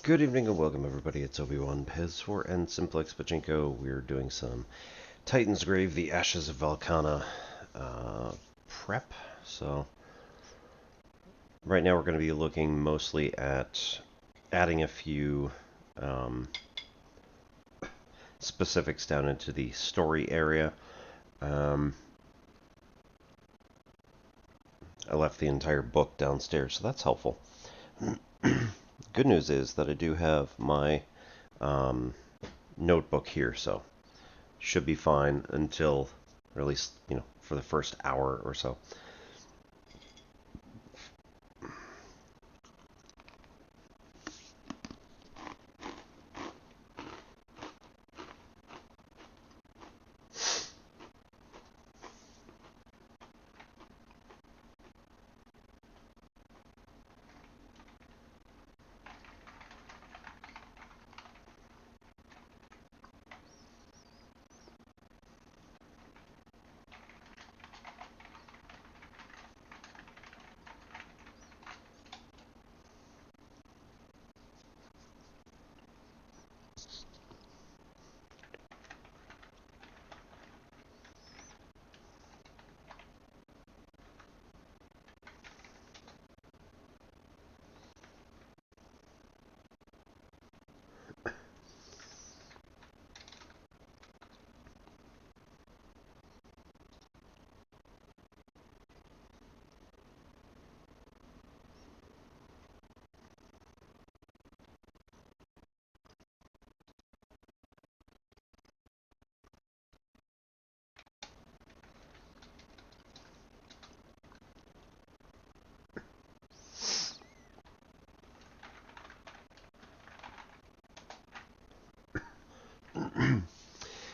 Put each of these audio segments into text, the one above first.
Good evening and welcome everybody, it's Obi-Wan Pez4 and Simplex Pachinko. We're doing some TitansGrave, the Ashes of Valkana prep. So right now we're going to be looking mostly at adding a few specifics down into the story area. I left the entire book downstairs, so that's helpful. Good news is that I do have my notebook here, so should be fine until, or at least, for the first hour or so.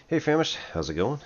Hey Famish, how's it going?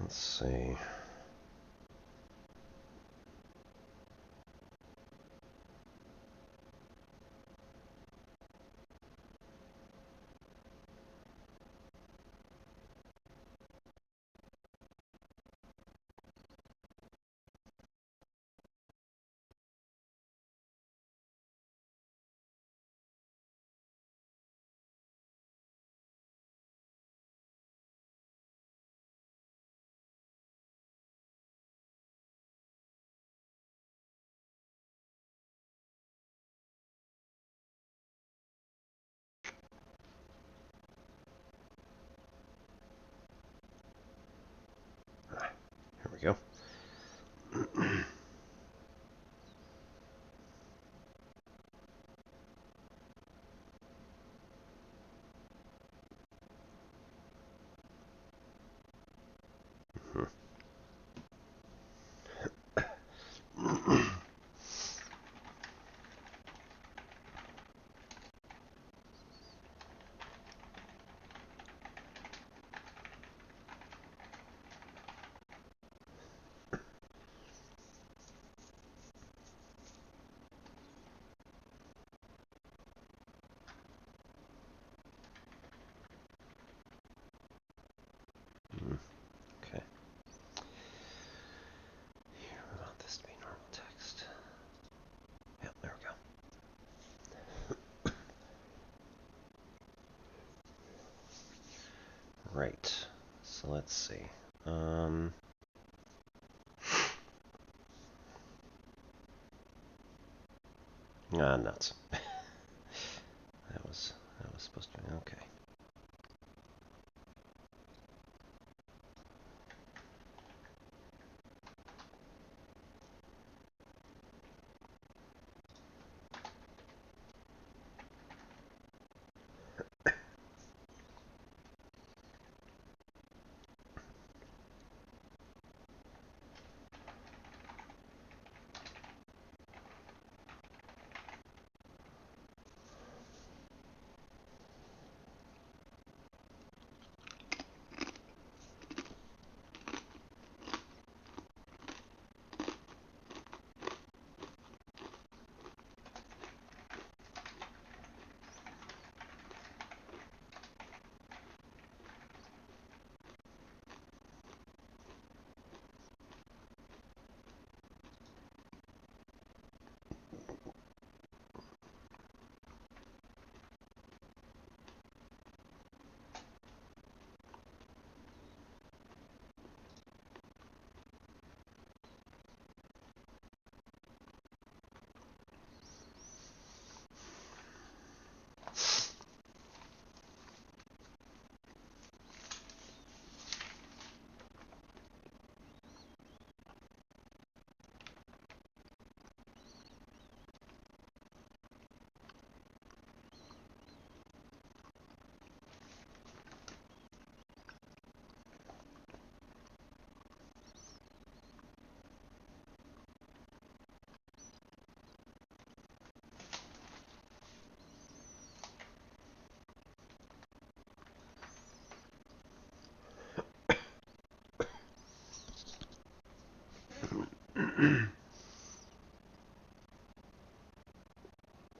Let's see. Here we go. let's see. Ah, nuts. That was supposed to be okay.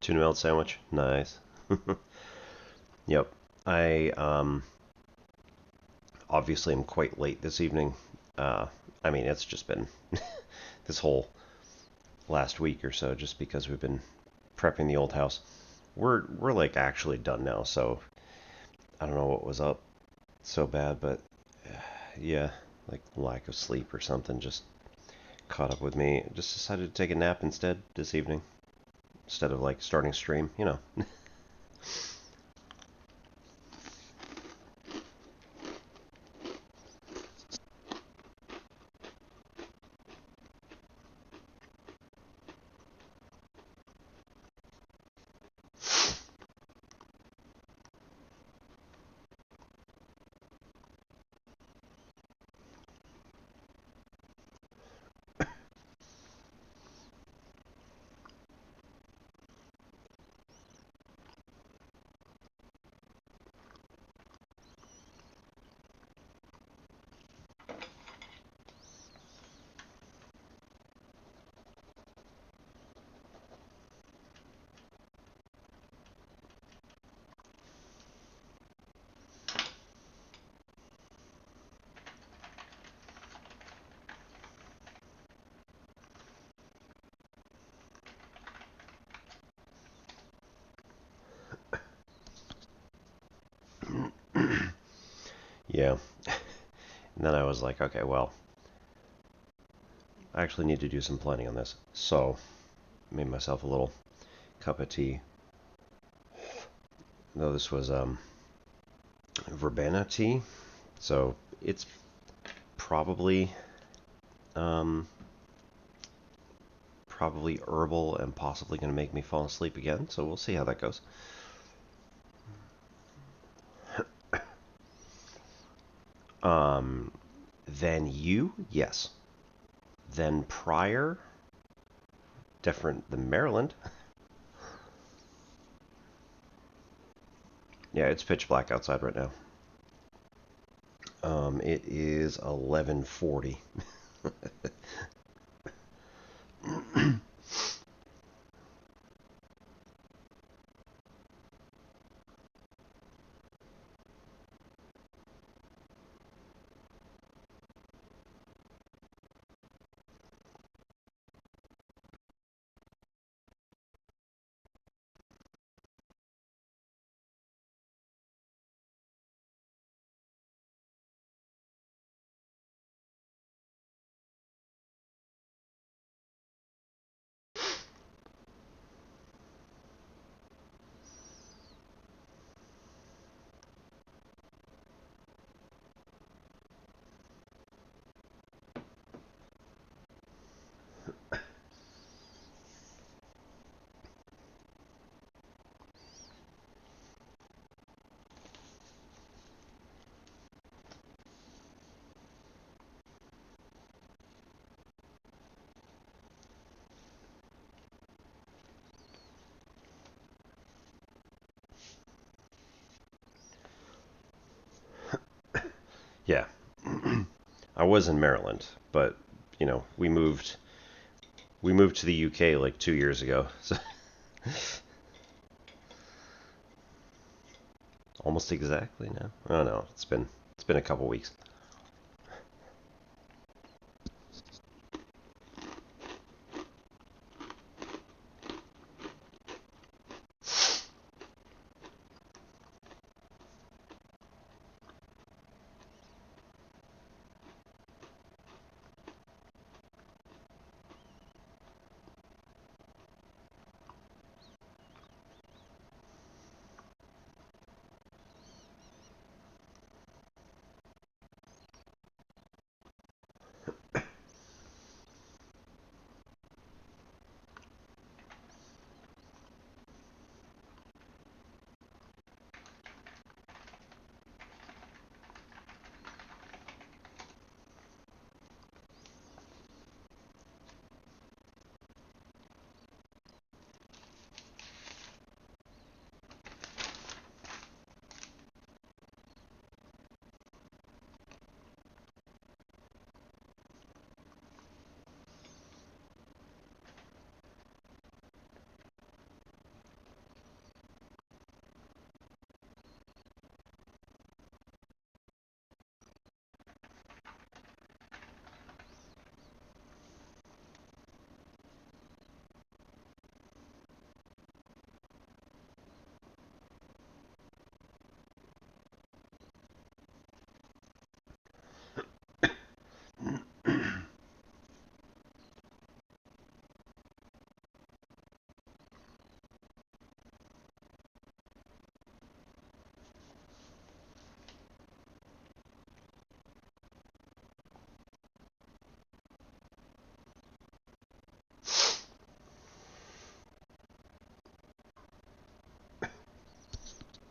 Tuna melt sandwich. Nice. Yep. I obviously am quite late this evening. I mean, it's just been this whole last week or so, just because we've been prepping the old house. We're like actually done now, so I don't know what was up so bad, but yeah, like lack of sleep or something just caught up with me. Just decided to take a nap instead this evening, instead of like starting stream, you know. Yeah. And then I was like, okay, well, I actually need to do some planning on this. So, made myself a little cup of tea. Though this was verbena tea, so it's probably um, probably herbal and possibly going to make me fall asleep again. So we'll see how that goes. Um, then you, yes. Then prior, different than Maryland. Yeah, it's pitch black outside right now. It is 11:40. Yeah. I was in Maryland, but you know, we moved to the UK like 2 years ago. So almost exactly now. Oh no, it's been a couple weeks.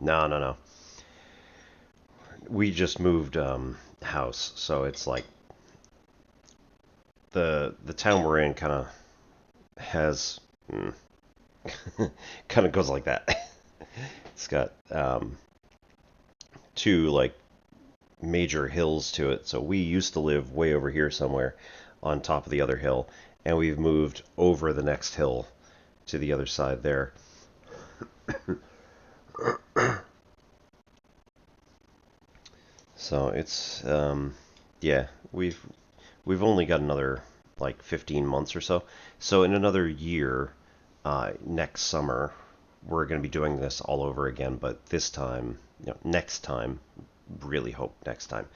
No, no, no. We just moved house, so it's like the town we're in kind of has kind of goes like that. It's got two like major hills to it. So we used to live way over here somewhere on top of the other hill, and we've moved over the next hill to the other side there. So it's yeah, we've only got another like 15 months or so. So in another year, next summer, we're going to be doing this all over again. But this time, next time, really hope next time,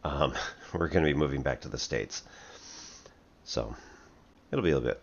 um, we're going to be moving back to the States. So it'll be a bit.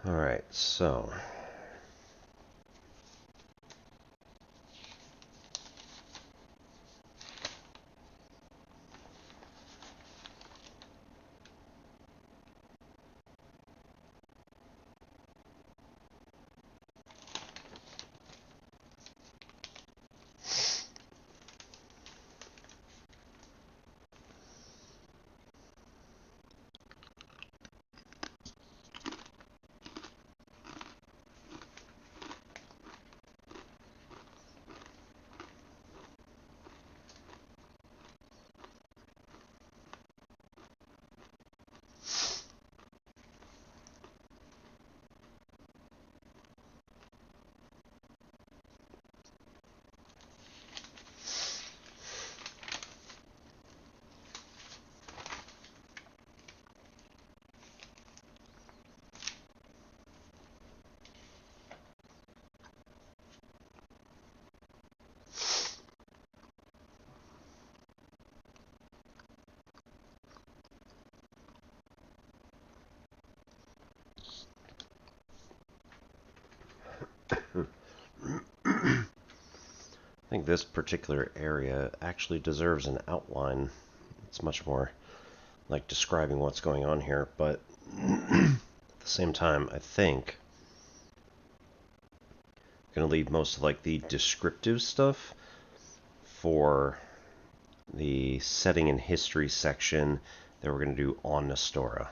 All right, so think this particular area actually deserves an outline. It's much more like describing what's going on here, but at the same time, I think I'm going to leave most of like the descriptive stuff for the setting and history section that we're going to do on Nestora.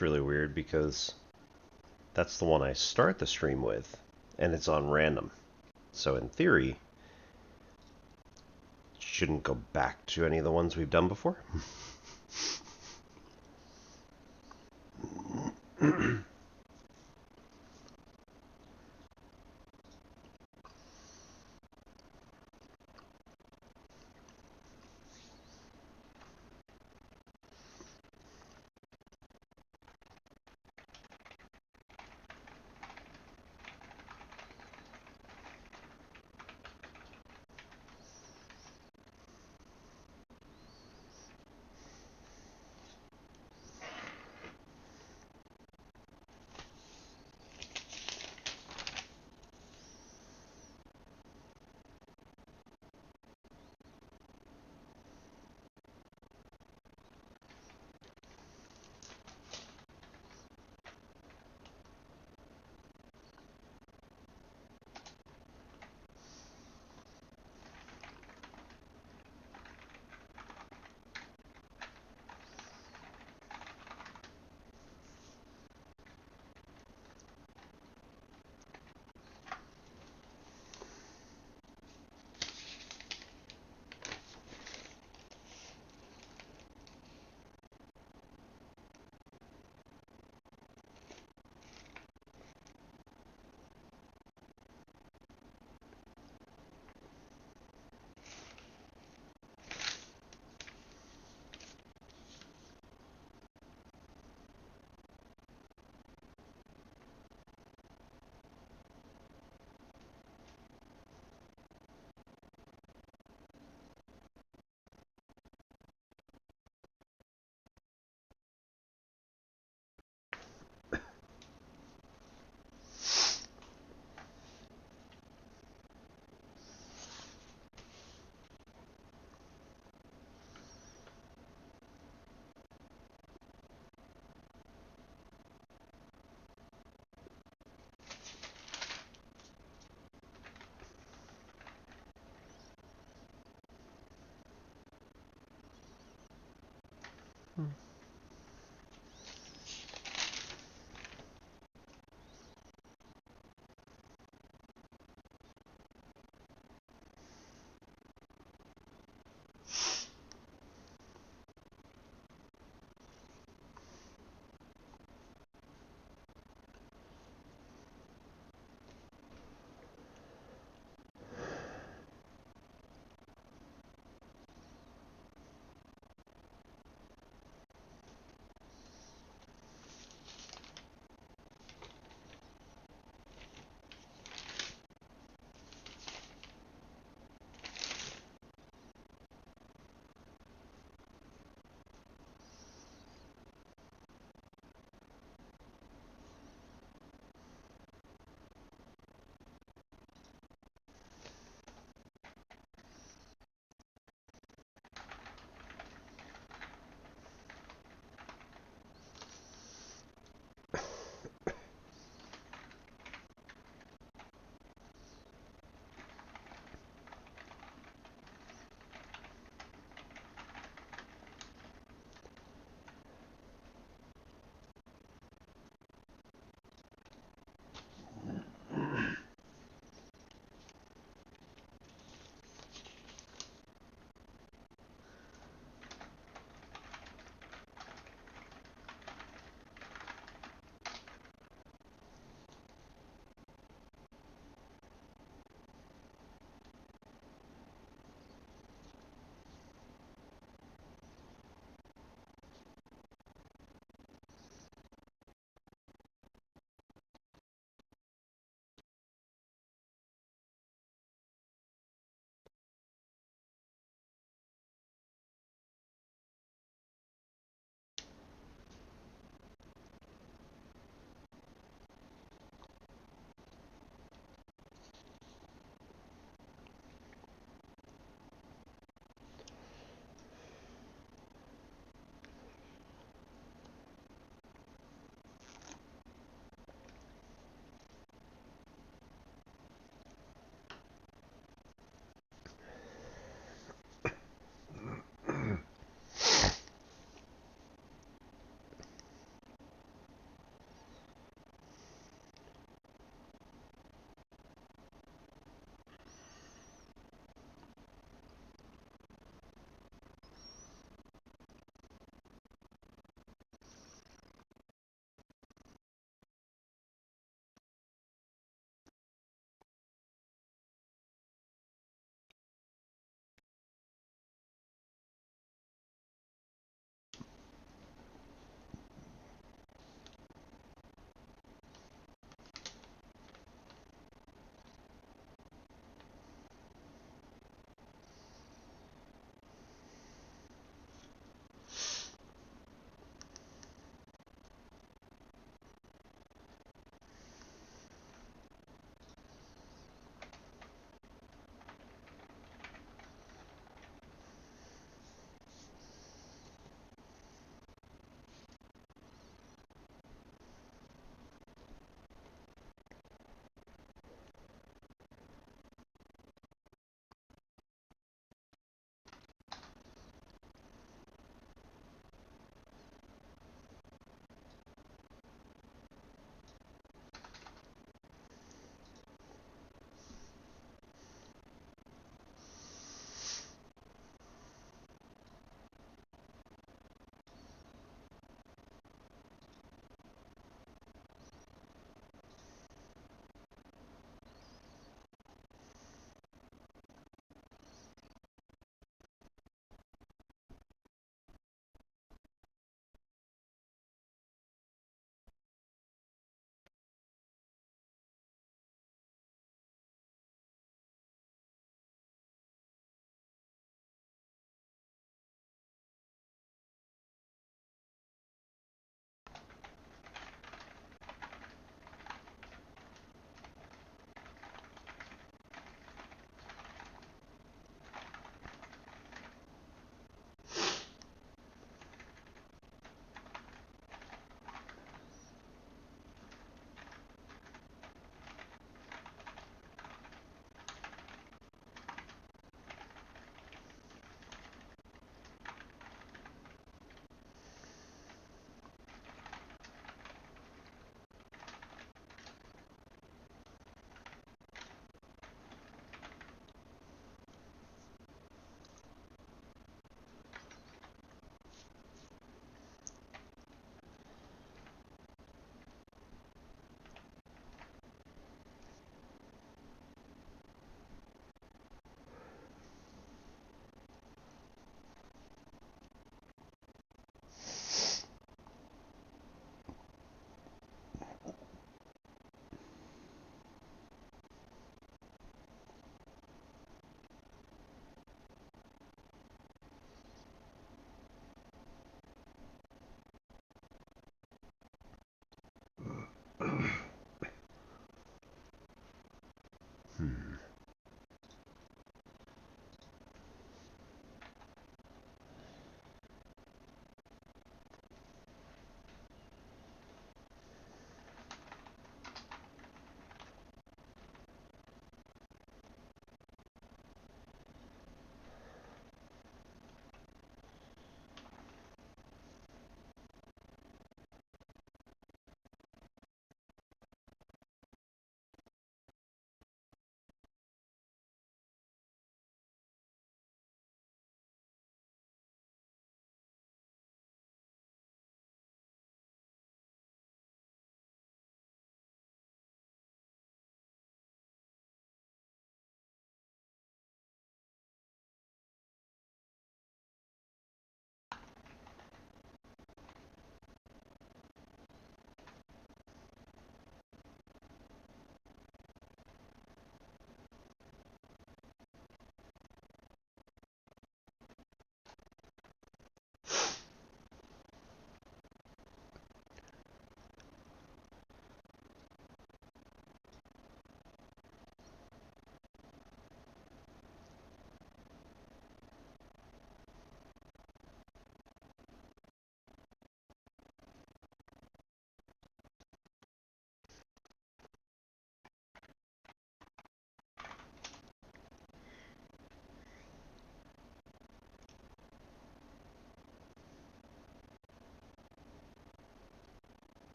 that's really weird because that's the one I start the stream with, and it's on random. So in theory, shouldn't go back to any of the ones we've done before.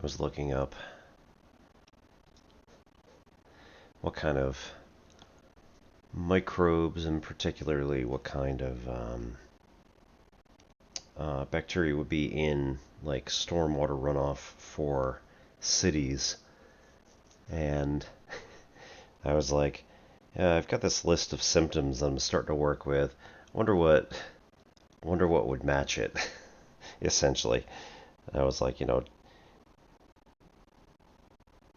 was looking up what kind of microbes, and particularly what kind of bacteria would be in like stormwater runoff for cities. And I was like, yeah, I've got this list of symptoms that I'm starting to work with. Wonder what would match it, essentially. I was like,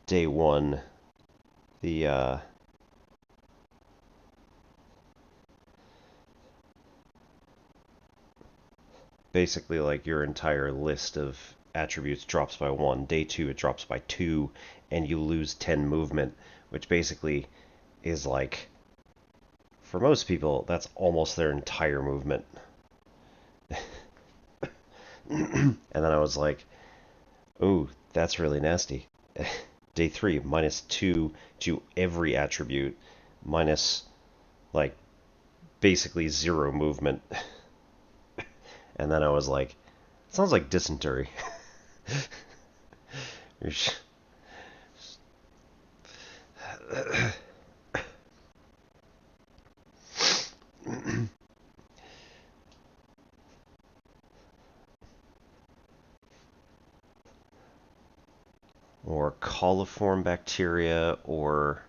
day one, the basically like your entire list of attributes drops by 1. Day 2 it drops by 2, and you lose 10 movement, which basically is like, for most people, that's almost their entire movement. And then I was like, ooh, that's really nasty. Day 3, -2 to every attribute, minus, like, basically 0 movement. And then I was like, it sounds like dysentery. Or coliform bacteria, or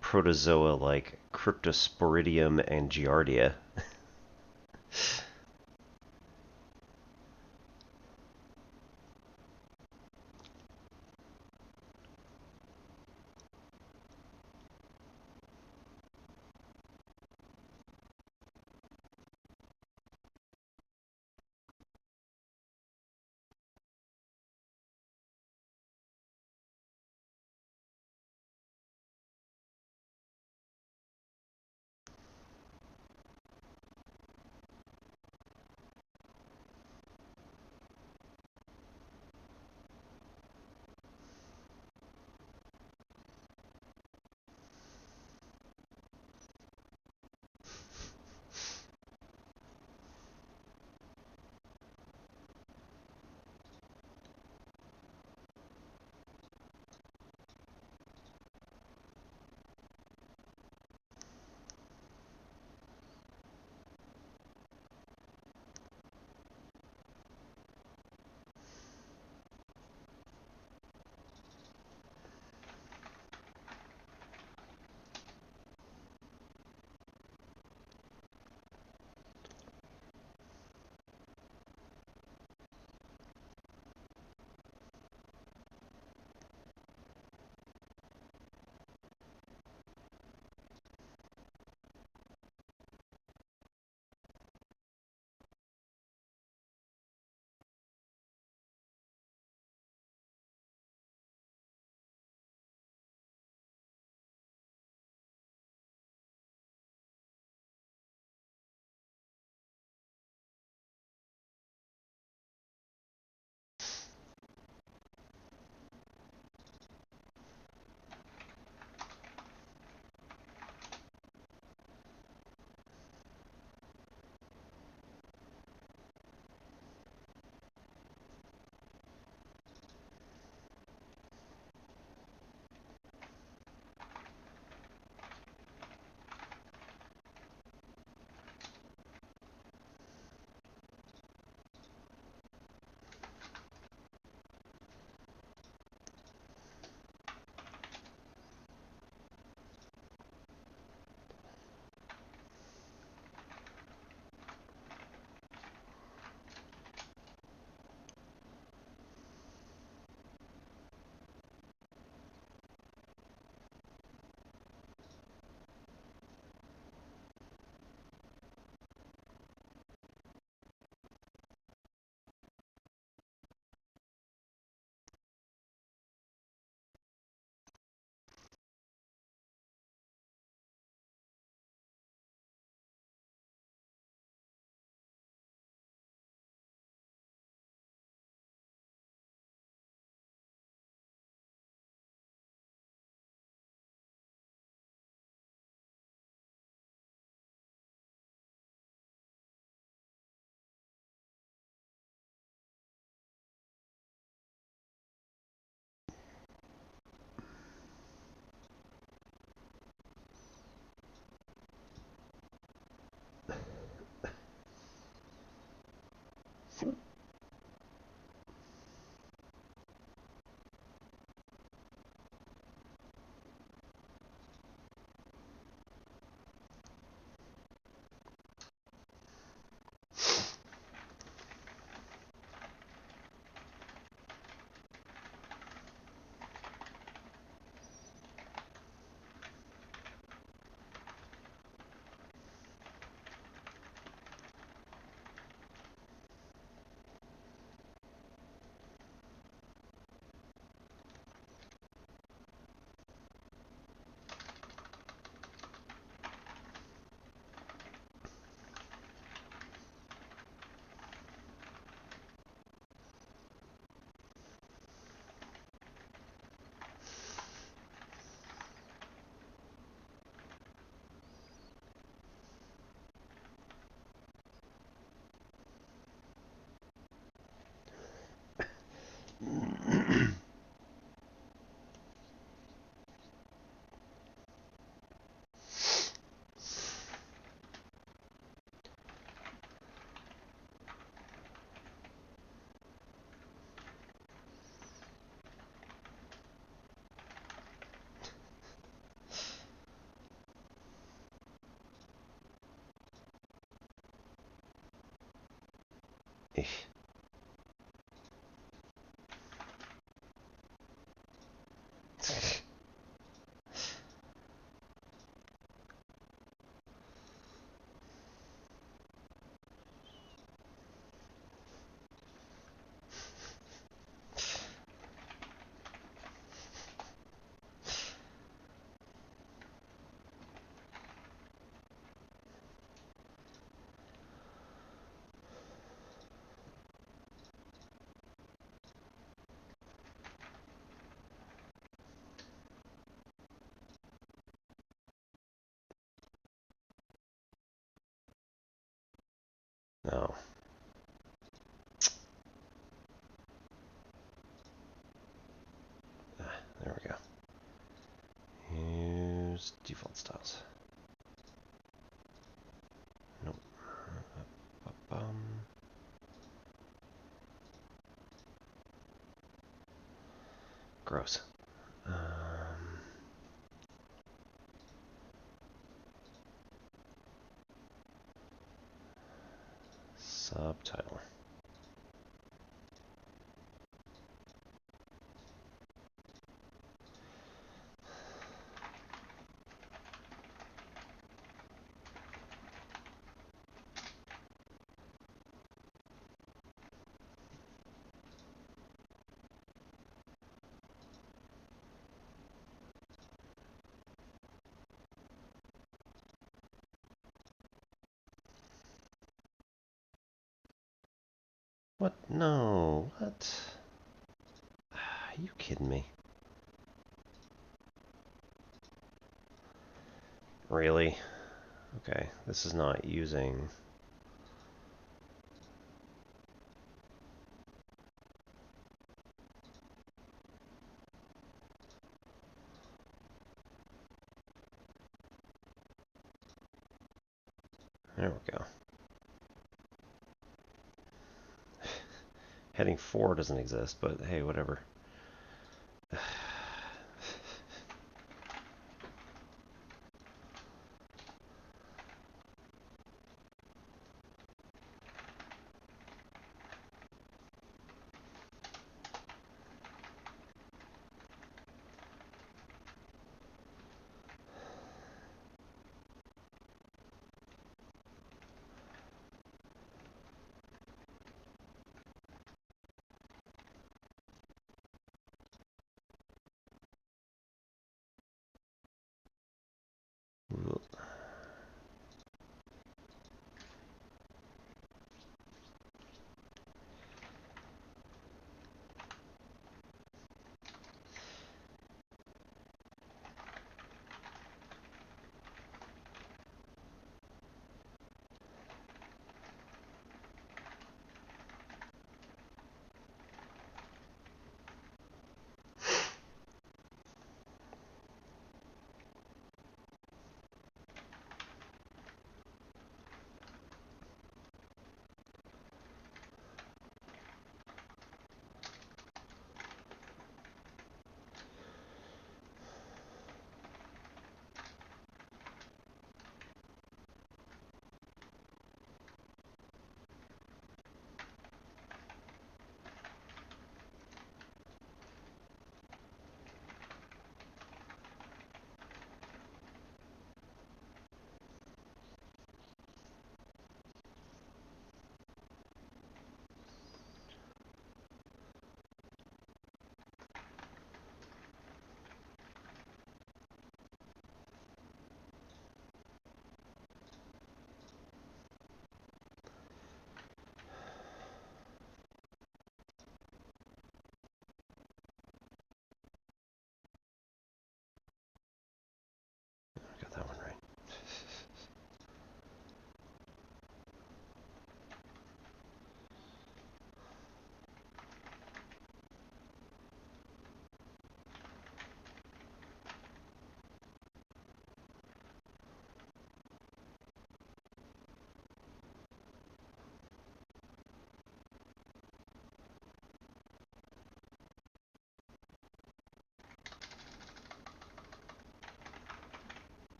protozoa like Cryptosporidium and Giardia. No. There we go. Use default styles. Nope. Gross. Subtitle. What? No. What? Are you kidding me? Really? Okay, this is not using... There we go. Heading 4 doesn't exist, but hey, whatever.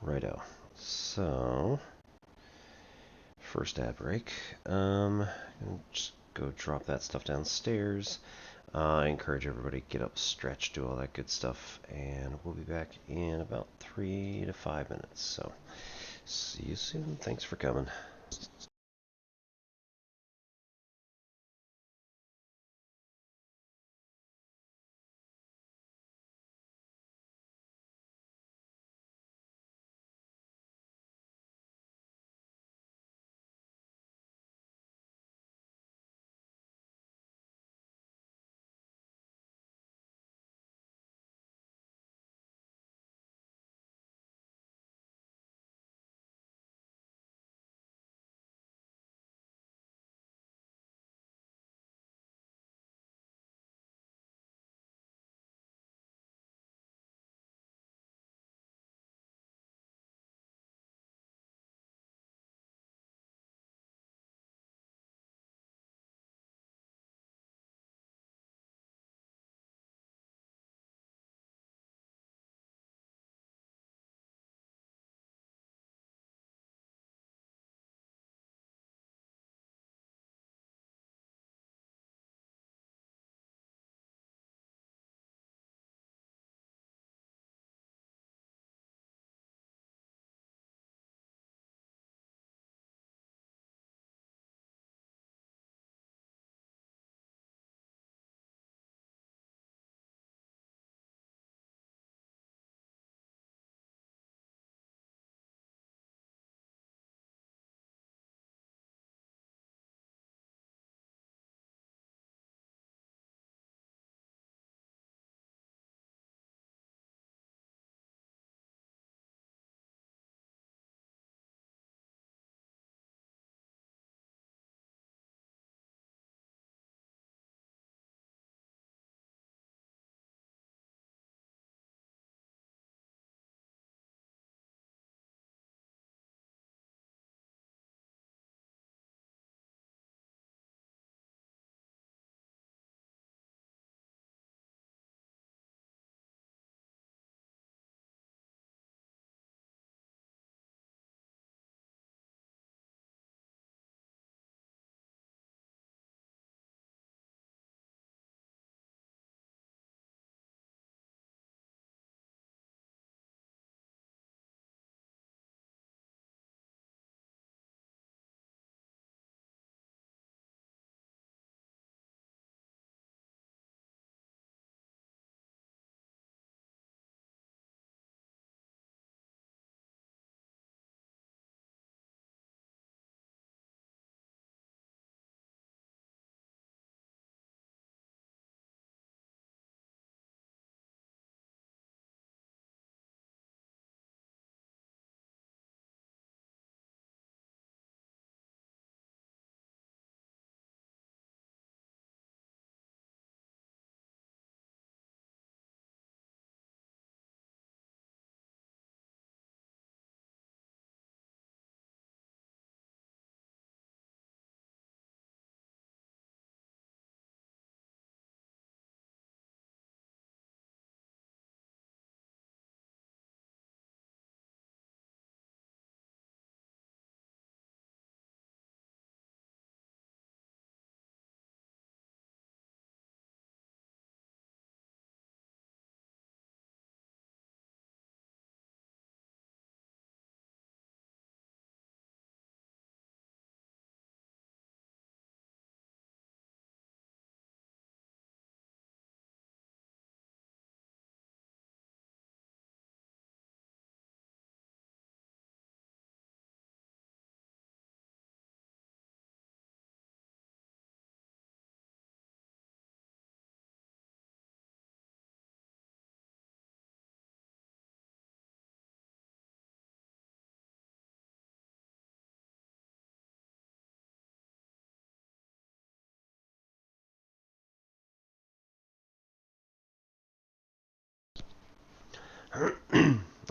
Righto. So, first ad break. Just go drop that stuff downstairs. I encourage everybody to get up, stretch, do all that good stuff, and we'll be back in about 3 to 5 minutes. So, see you soon. Thanks for coming.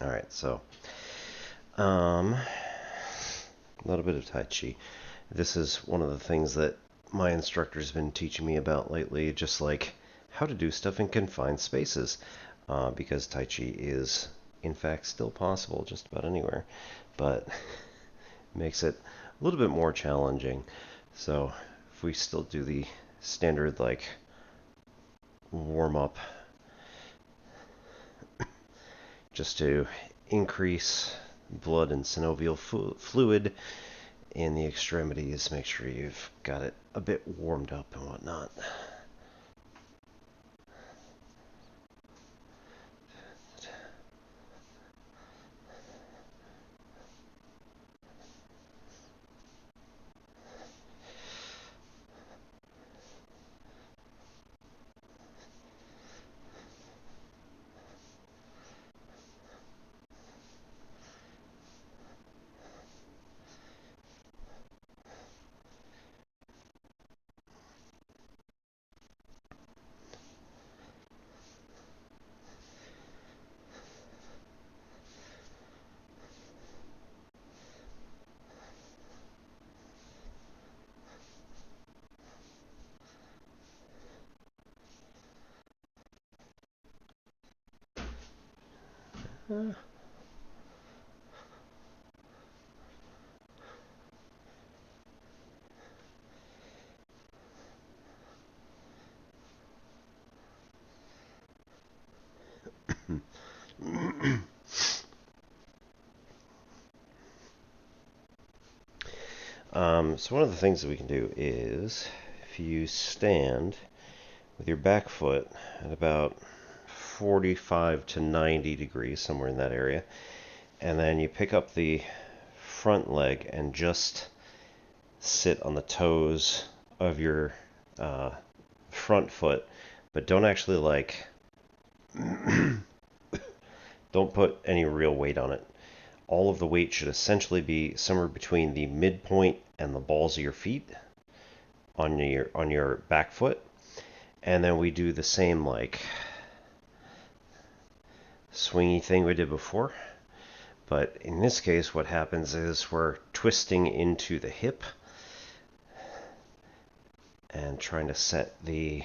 Alright, so, a little bit of Tai Chi. This is one of the things that my instructor's been teaching me about lately, just like how to do stuff in confined spaces, because Tai Chi is in fact still possible just about anywhere, but makes it a little bit more challenging. So if we still do the standard like warm up just to increase blood and synovial fluid in the extremities, make sure you've got it a bit warmed up and whatnot. So one of the things that we can do is, if you stand with your back foot at about 45 to 90 degrees, somewhere in that area, and then you pick up the front leg and just sit on the toes of your front foot, but don't actually like don't put any real weight on it. All of the weight should essentially be somewhere between the midpoint and the balls of your feet on your back foot. And then we do the same like swingy thing we did before. But in this case, what happens is we're twisting into the hip and trying to set the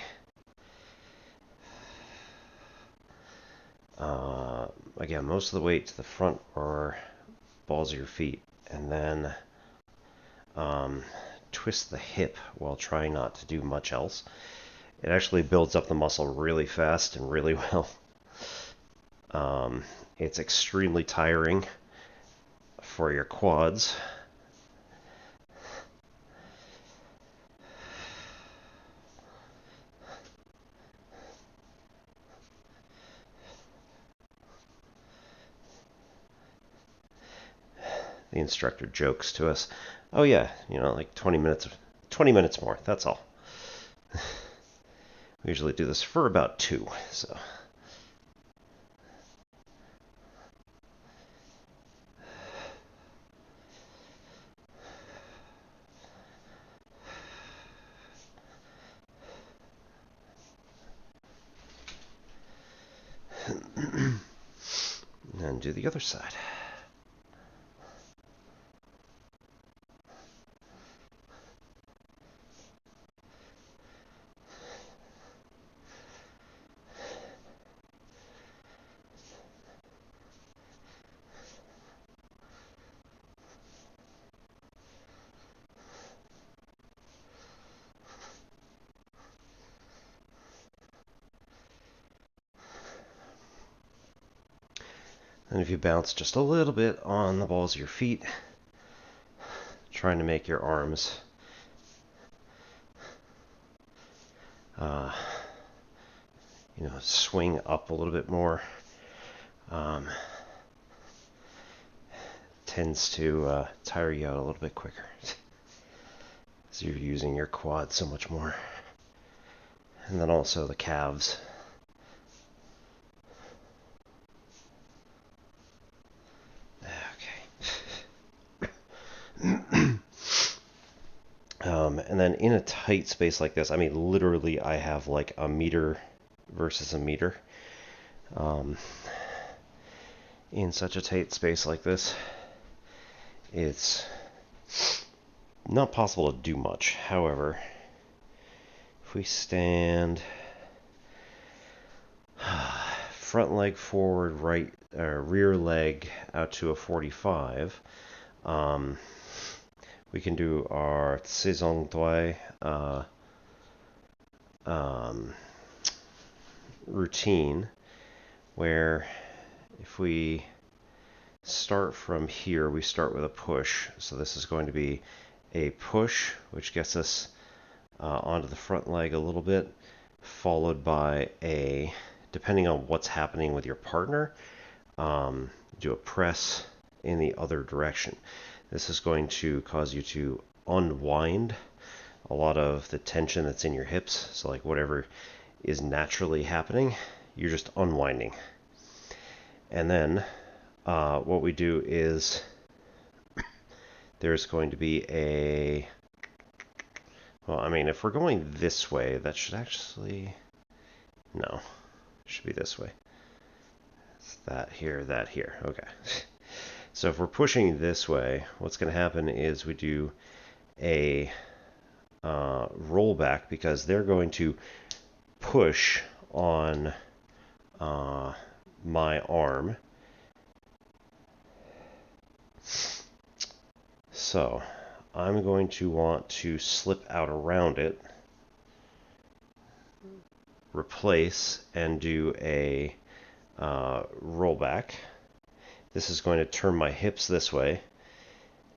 again, most of the weight to the front or balls of your feet, and then twist the hip while trying not to do much else. It actually builds up the muscle really fast and really well. It's extremely tiring for your quads. The instructor jokes to us, "Oh yeah, like 20 minutes more, that's all." We usually do this for about 2, so. And do the other side. And if you bounce just a little bit on the balls of your feet, trying to make your arms swing up a little bit more, tends to tire you out a little bit quicker. So you're using your quad so much more. And then also the calves. And then in a tight space like this, I mean, literally I have like a meter versus a meter. In such a tight space like this, it's not possible to do much. However, if we stand front leg forward, right rear leg out to a 45. We can do our saison droit routine, where if we start from here, we start with a push. So this is going to be a push, which gets us onto the front leg a little bit, followed by a, depending on what's happening with your partner, do a press in the other direction. This is going to cause you to unwind a lot of the tension that's in your hips. So like whatever is naturally happening, you're just unwinding. And then what we do is there's going to be a, well, I mean, if we're going this way, that should actually, no, it should be this way. It's that here, okay. So if we're pushing this way, what's going to happen is we do a rollback, because they're going to push on my arm. So I'm going to want to slip out around it, replace, and do a rollback. This is going to turn my hips this way,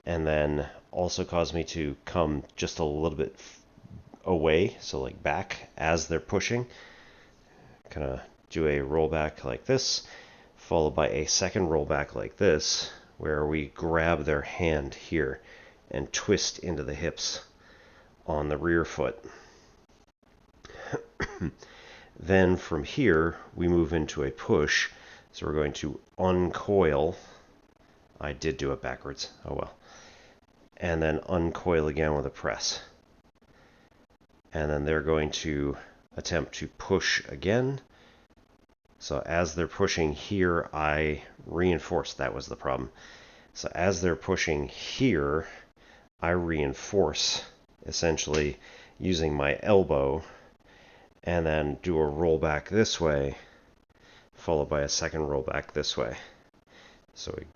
and then also cause me to come just a little bit away, so like back as they're pushing. Kind of do a rollback like this, followed by a second rollback like this, where we grab their hand here and twist into the hips on the rear foot. Then from here, we move into a push. So we're going to uncoil. I did do it backwards. Oh well. And then uncoil again with a press. And then they're going to attempt to push again. So as they're pushing here, I reinforce. That was the problem. So as they're pushing here, I reinforce, essentially using my elbow, and then do a rollback this way, followed by a second rollback this way. So we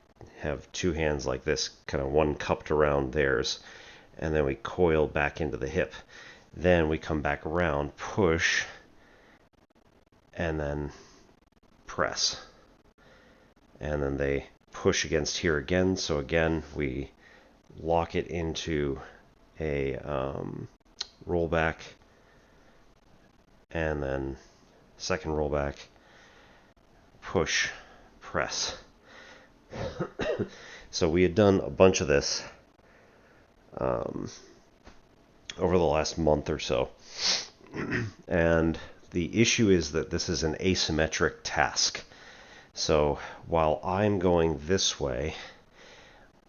have two hands like this, kind of one cupped around theirs, and then we coil back into the hip. Then we come back around, push, and then press. And then they push against here again, so again we lock it into a rollback, and then second rollback, push, press. So we had done a bunch of this over the last month or so, and the issue is that this is an asymmetric task. So while I'm going this way,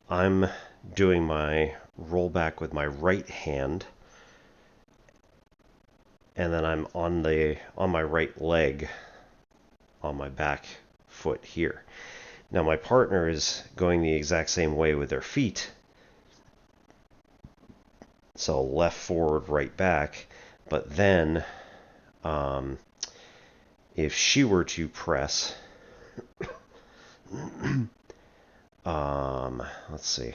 I'm doing my rollback with my right hand, and then I'm on my right leg, on my back foot here. Now my partner is going the exact same way with their feet. So left forward, right back. But then if she were to press, let's see,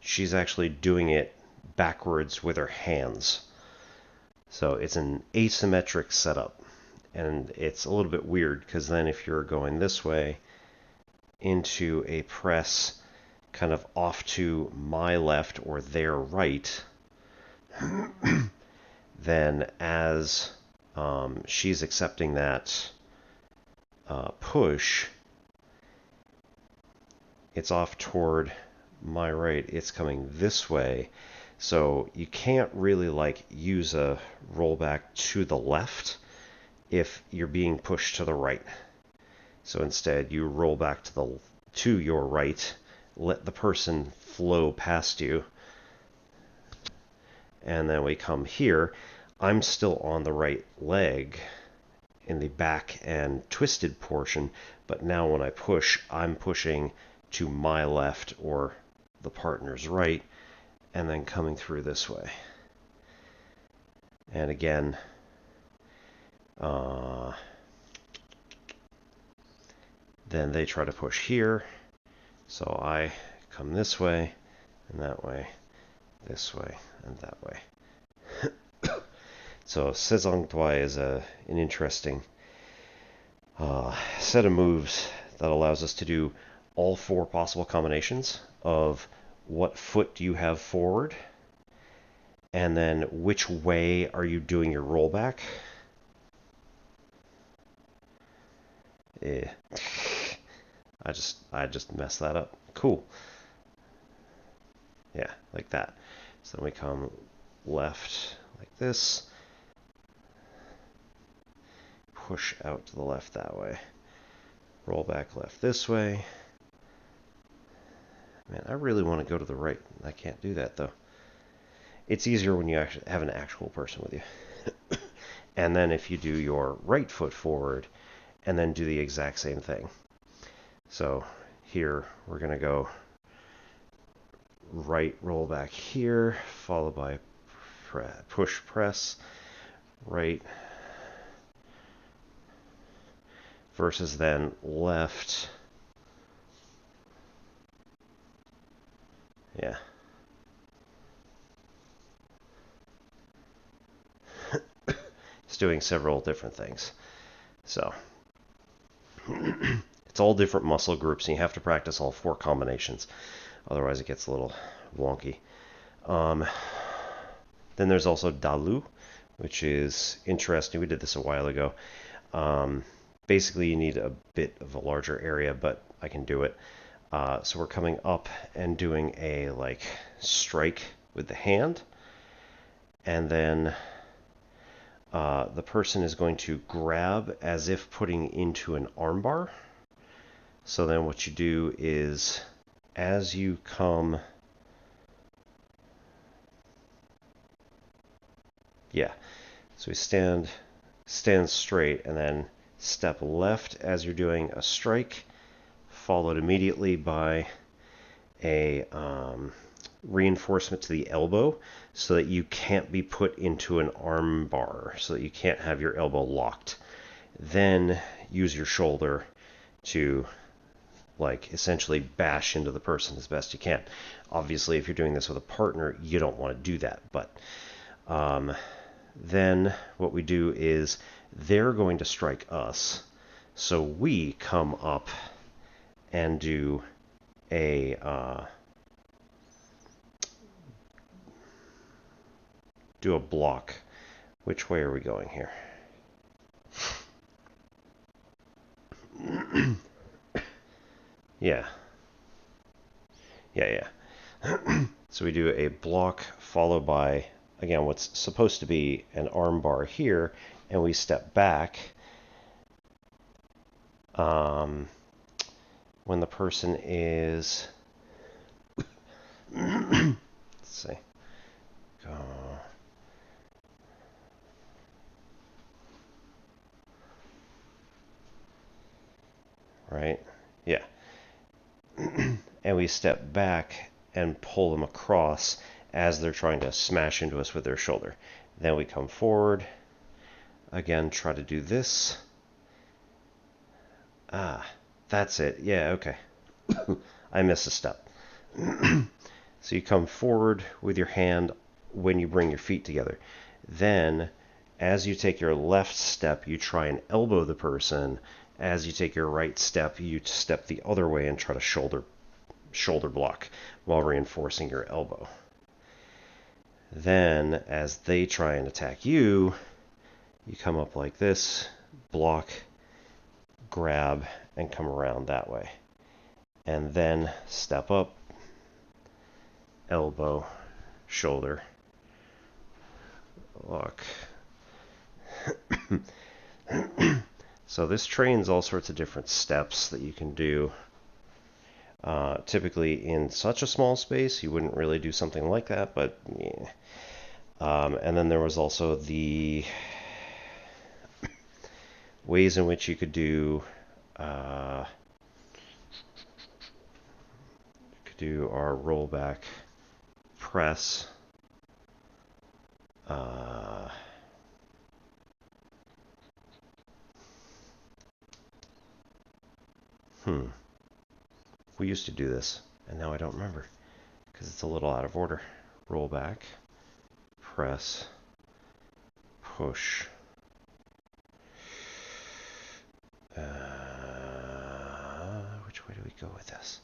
she's actually doing it backwards with her hands. So it's an asymmetric setup, and it's a little bit weird, because then if you're going this way into a press kind of off to my left or their right, then as she's accepting that push, it's off toward my right, it's coming this way. So you can't really like use a rollback to the left if you're being pushed to the right. So instead you roll back to your right, let the person flow past you, and then we come here. I'm still on the right leg in the back and twisted portion, but now when I push, I'm pushing to my left or the partner's right, and then coming through this way. And again, Then they try to push here. So I come this way, and that way, this way, and that way. So Saison Doi is an interesting set of moves that allows us to do all 4 possible combinations of what foot do you have forward, and then which way are you doing your rollback. I just messed that up. Cool. Yeah, like that. So then we come left like this. Push out to the left that way. Roll back left this way. Man, I really want to go to the right. I can't do that though. It's easier when you actually have an actual person with you. And then if you do your right foot forward and then do the exact same thing. So here we're going to go right roll back here, followed by push press, right, versus then left. Yeah. It's doing several different things. So it's all different muscle groups, and you have to practice all 4 combinations. Otherwise, it gets a little wonky. Then there's also Dalu, which is interesting. We did this a while ago. Basically, you need a bit of a larger area, but I can do it. So we're coming up and doing a like strike with the hand, and then the person is going to grab as if putting into an armbar. So then what you do is, as you come, yeah, so we stand straight and then step left as you're doing a strike, followed immediately by a reinforcement to the elbow so that you can't be put into an arm bar, so that you can't have your elbow locked. Then use your shoulder to like essentially bash into the person as best you can. Obviously, if you're doing this with a partner, you don't want to do that. But then what we do is they're going to strike us, so we come up and do a block. Which way are we going here? Yeah. So we do a block followed by, again, what's supposed to be an arm bar here, and we step back when the person is, let's see, go, right, yeah, and we step back and pull them across as they're trying to smash into us with their shoulder. Then we come forward, again, try to do this. That's it. Yeah, okay. I missed a step. So you come forward with your hand when you bring your feet together. Then, as you take your left step, you try and elbow the person. As you take your right step, you step the other way and try to shoulder block while reinforcing your elbow. Then, as they try and attack you, you come up like this, block, grab, and come around that way. And then step up, elbow, shoulder, lock. So this trains all sorts of different steps that you can do. Typically in such a small space, you wouldn't really do something like that, but yeah. And then there was also the ways in which you could do our rollback press. We used to do this, and now I don't remember, because it's a little out of order. Roll back, press, push. Which way do we go with this?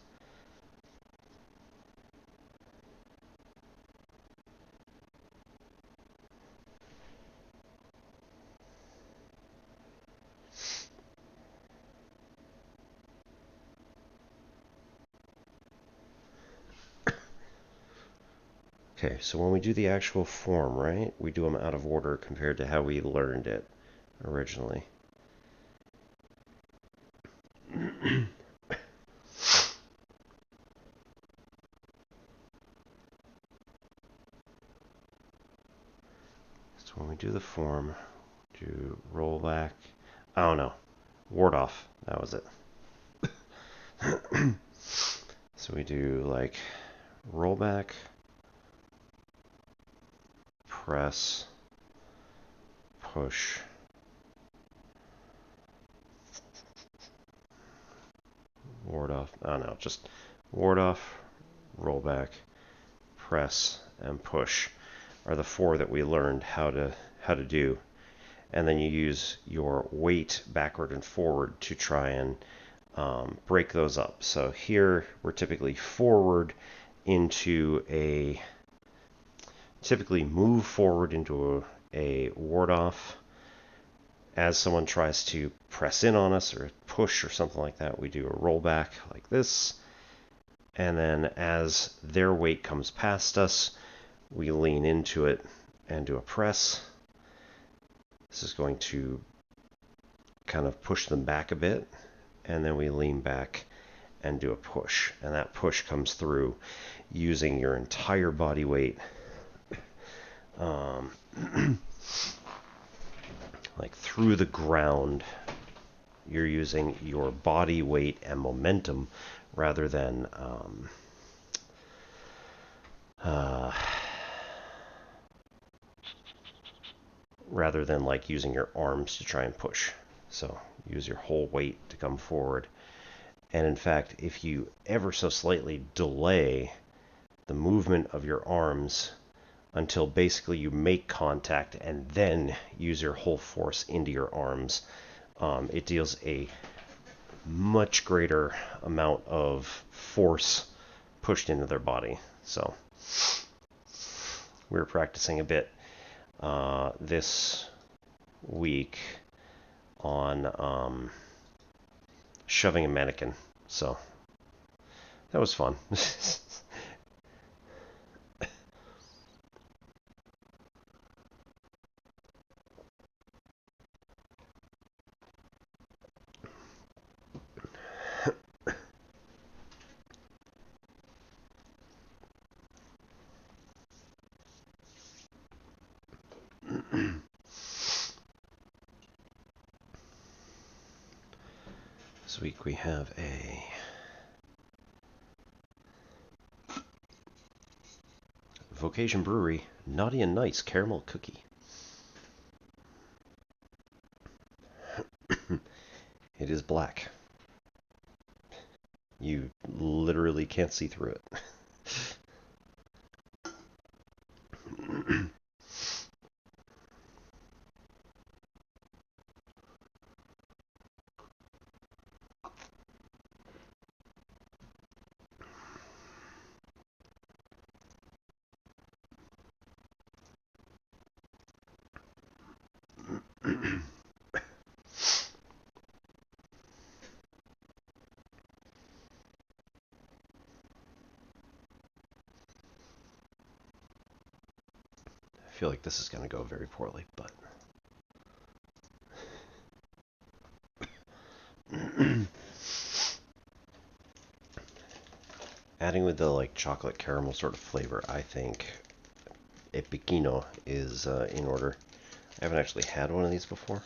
Okay, so when we do the actual form, right, we do them out of order compared to how we learned it originally. So when we do the form, do roll back, oh no, ward off, that was it. So we do like roll back, press, push, ward off, oh no, just ward off, roll back, press, and push are the four that we learned how to do. And then you use your weight backward and forward to try and break those up. So here we're typically forward into a, typically move forward into a ward off. As someone tries to press in on us or push or something like that, we do a roll back like this. And then as their weight comes past us, we lean into it and do a press. This is going to kind of push them back a bit, and then we lean back and do a push. And that push comes through using your entire body weight, like through the ground. You're using your body weight and momentum rather than like using your arms to try and push. So use your whole weight to come forward. And in fact, if you ever so slightly delay the movement of your arms until basically you make contact and then use your whole force into your arms, it deals a much greater amount of force pushed into their body. So we were practicing a bit this week on shoving a mannequin, so that was fun. This week we have a Vocation Brewery Naughty and Nice Caramel Cookie. It is black. You literally can't see through it. I feel like this is going to go very poorly, but adding with the like chocolate caramel sort of flavor, I think a Pekino is in order. I haven't actually had one of these before.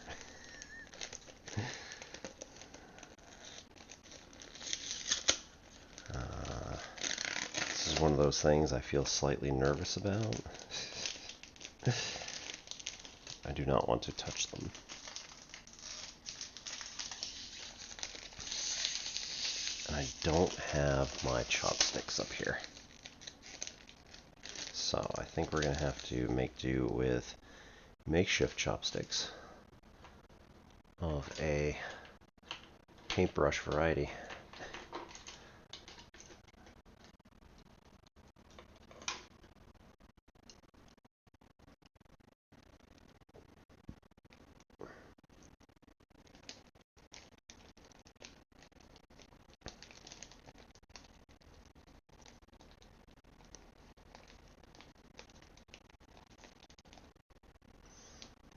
This is one of those things I feel slightly nervous about. I do not want to touch them. I don't have my chopsticks up here. So I think we're going to have to make do with makeshift chopsticks of a paintbrush variety.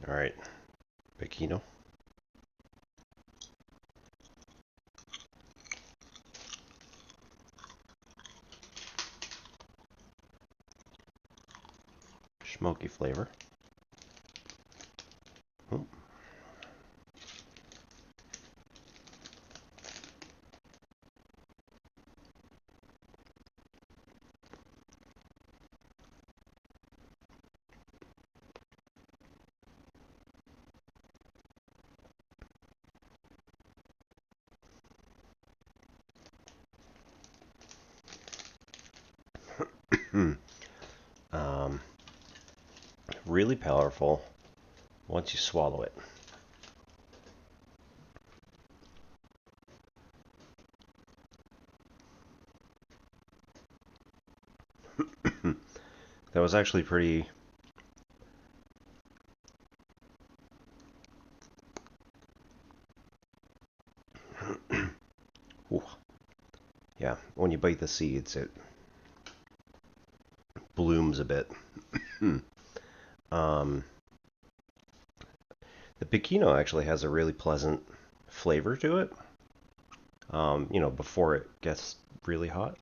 All right, Bikino. Smoky flavor. Oh. Really powerful once you swallow it. That was actually pretty... Ooh. Yeah, when you bite the seeds, it blooms a bit. The Pekino actually has a really pleasant flavor to it, before it gets really hot.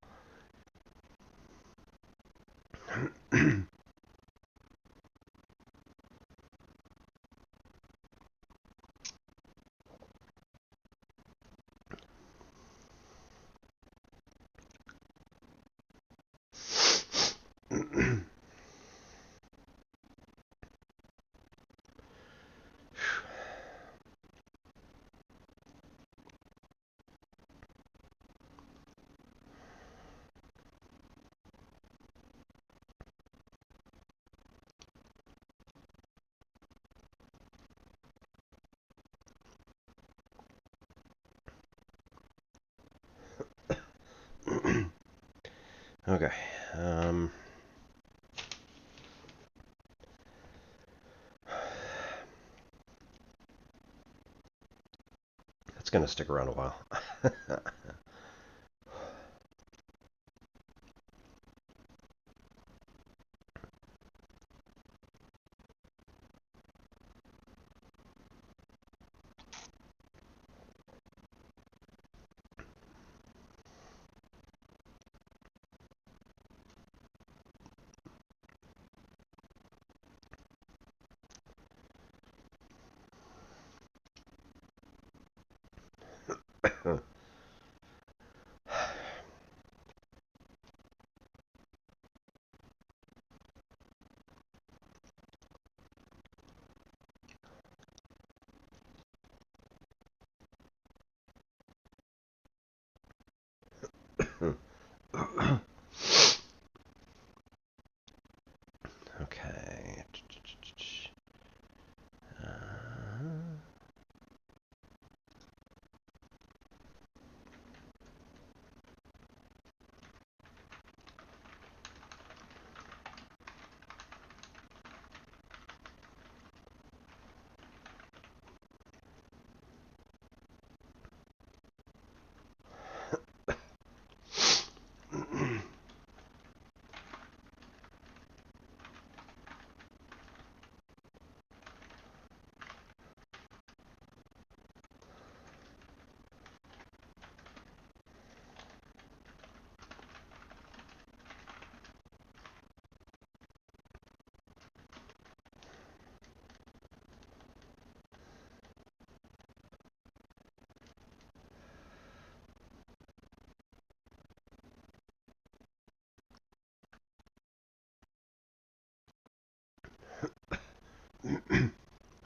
Okay. It's going to stick around a while. Okay.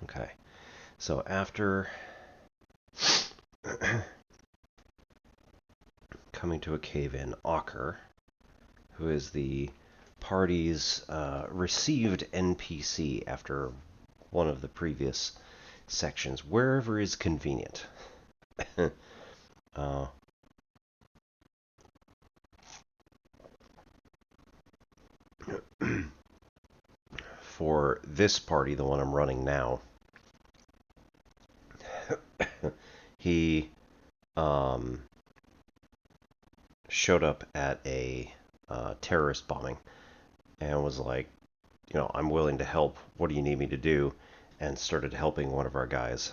Okay. So after coming to a cave-in, Ocker, who is the party's received NPC after one of the previous sections, wherever is convenient. For this party, the one I'm running now, he showed up at a terrorist bombing and was like, you know, I'm willing to help. What do you need me to do? And started helping one of our guys.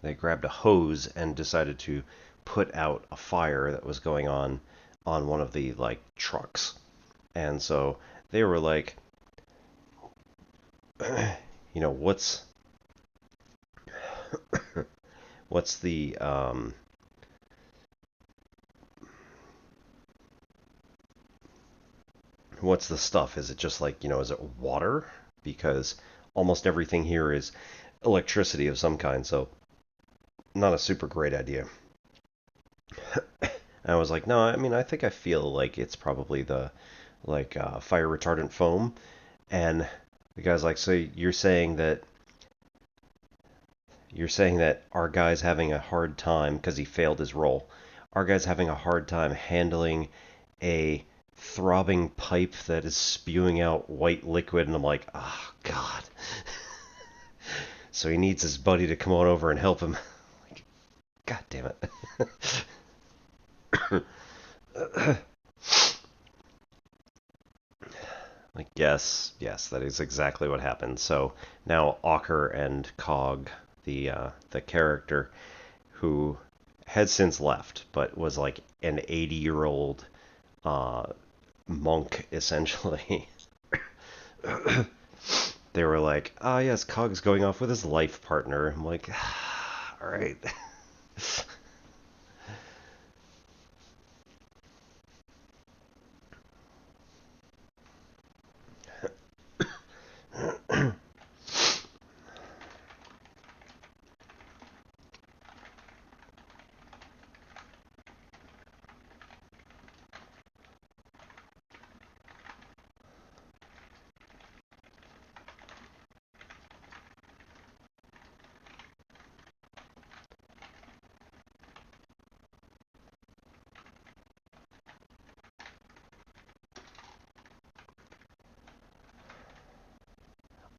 They grabbed a hose and decided to put out a fire that was going on one of the like trucks. And so they were like, you know, what's the what's the stuff? Is it just like, you know, is it water? Because almost everything here is electricity of some kind, so not a super great idea. I was like, no, I mean, I think I feel like it's probably the like fire retardant foam. And the guy's like, so you're saying that our guy's having a hard time because he failed his role. Our guy's having a hard time handling a throbbing pipe that is spewing out white liquid, and I'm like, oh god. So he needs his buddy to come on over and help him. Like, god damn it. Like, yes, that is exactly what happened. So now Ocker and Cog, the character who had since left, but was like an 80-year-old monk, essentially. They were like, "Ah, yes, Cog's going off with his life partner." I'm like, all right.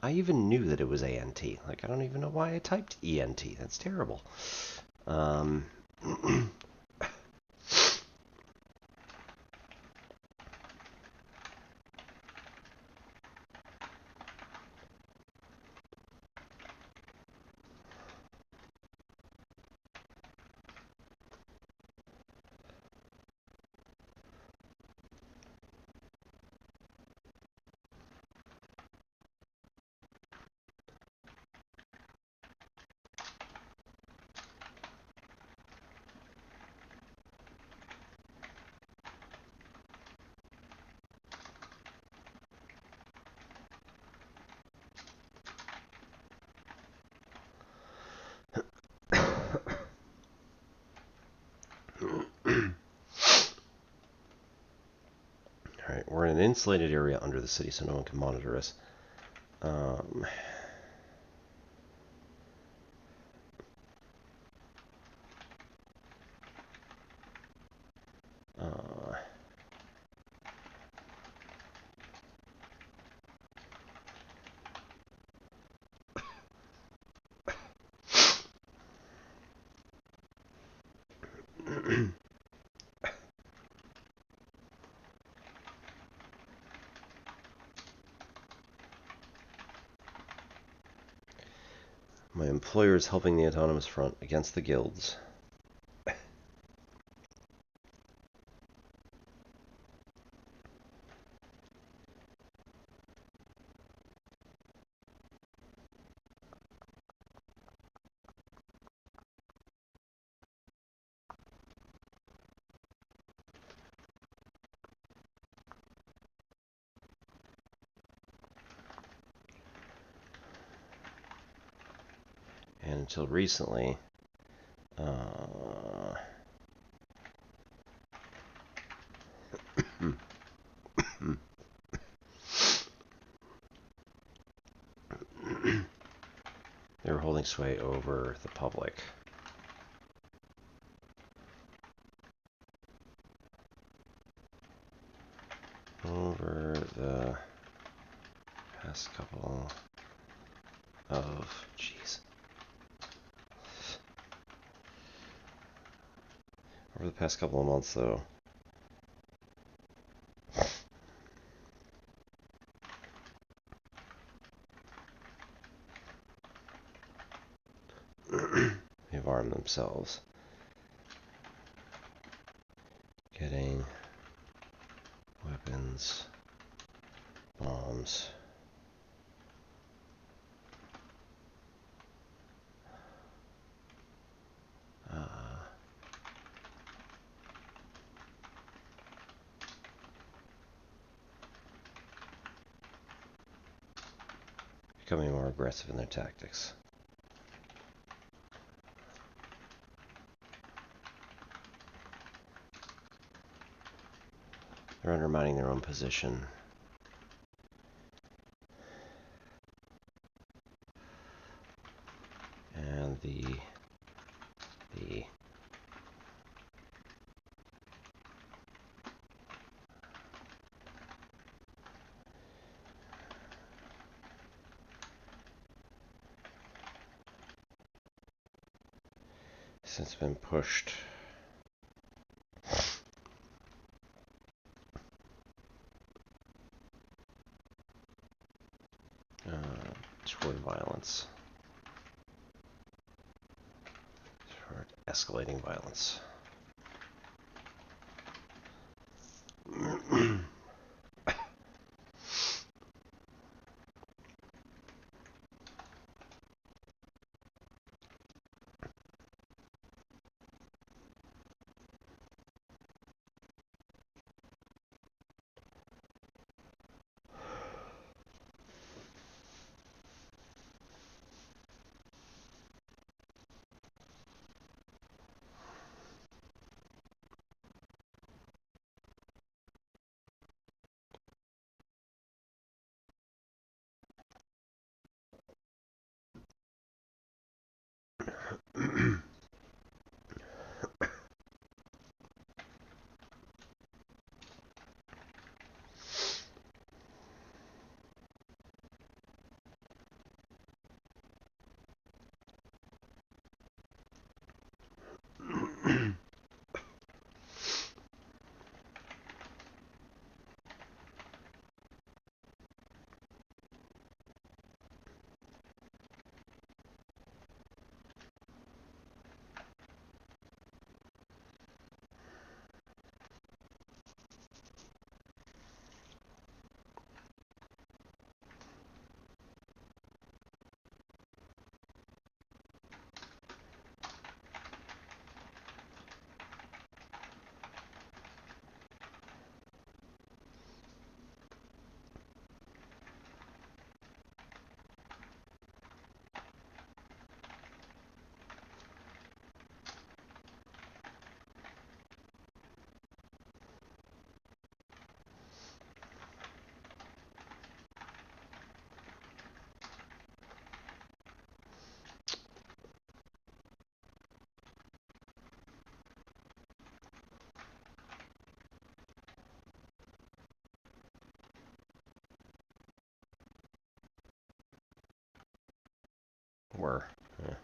I even knew that it was ANT. Like, I don't even know why I typed ENT. That's terrible. Alright, we're in an insulated area under the city, so no one can monitor us. My employer is helping the Autonomous Front against the guilds. And until recently, they were holding sway over the public. Over the past couple of, over the past couple of months, though, they've armed themselves, getting weapons, bombs, becoming more aggressive in their tactics. They're undermining their own position. And the since been pushed toward violence, toward escalating violence. Were. Yeah.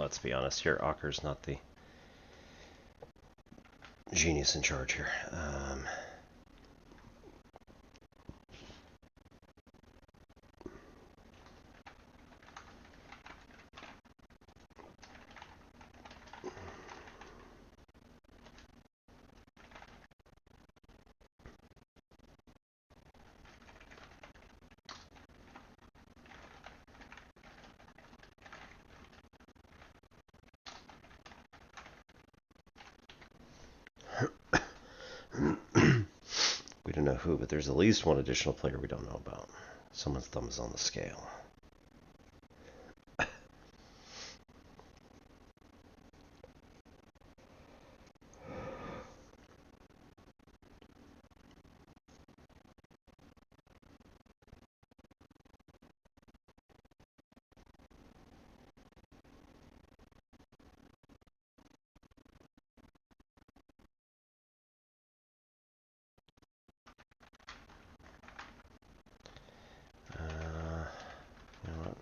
let's be honest here. Akker's not the genius in charge here. We don't know who, but there's at least one additional player we don't know about. Someone's thumb is on the scale. You know what?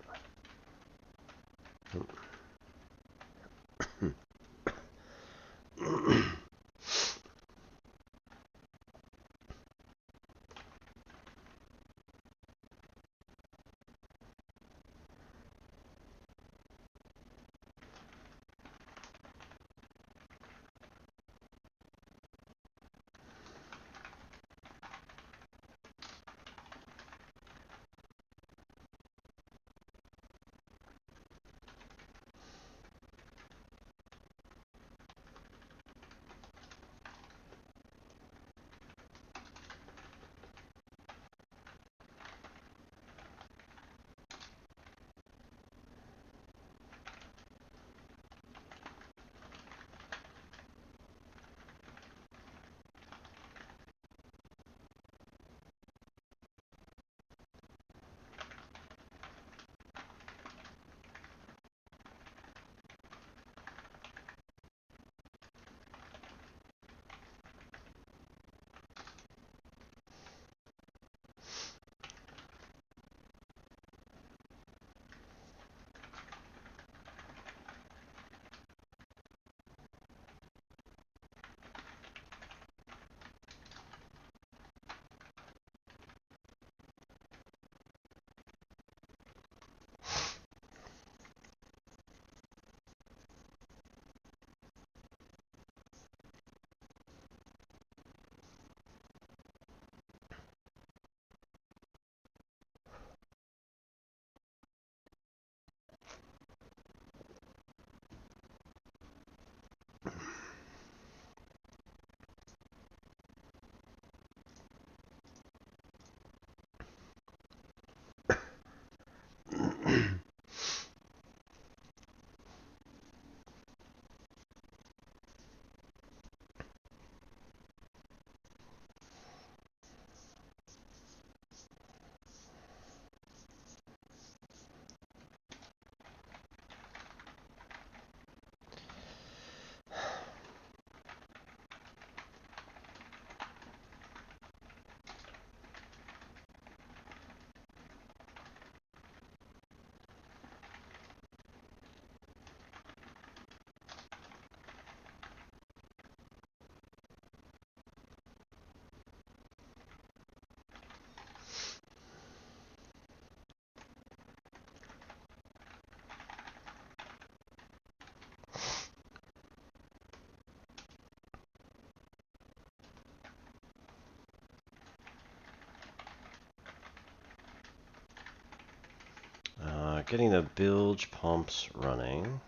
Getting the bilge pumps running.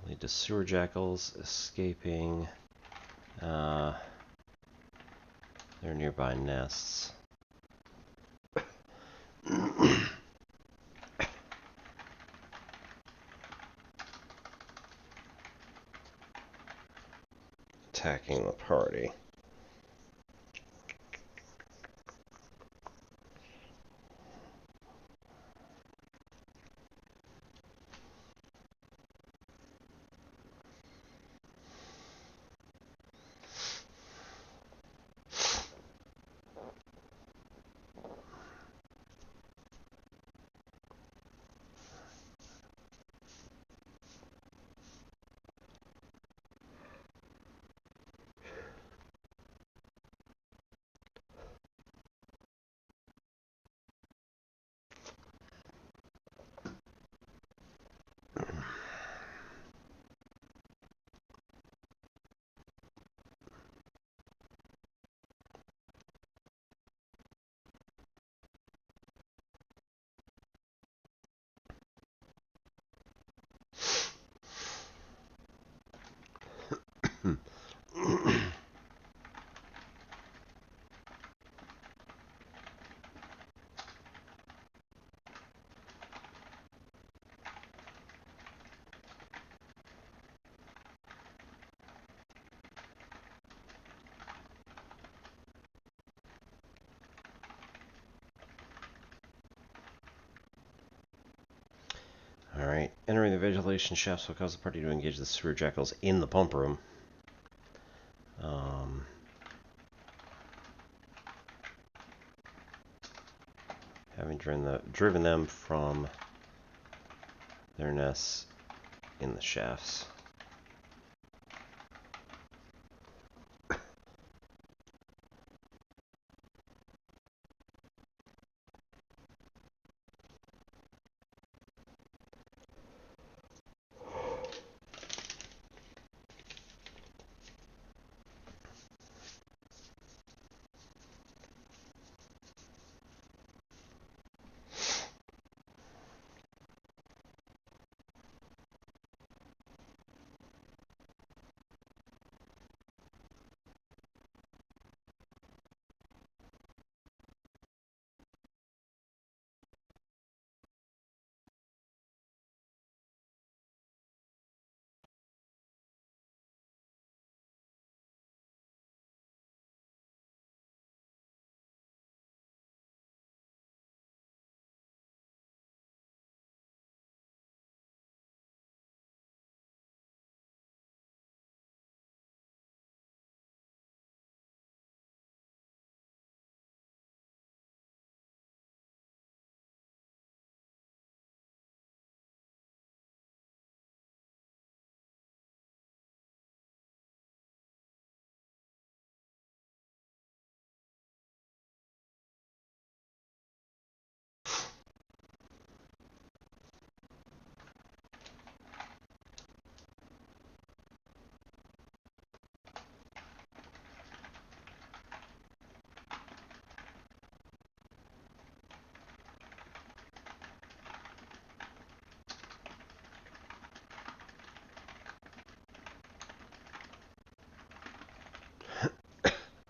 Lead to sewer jackals escaping their nearby nests. Attacking the party. Alright, entering the ventilation shafts will cause the party to engage the sewer jackals in the pump room. Having driven them from their nests in the shafts.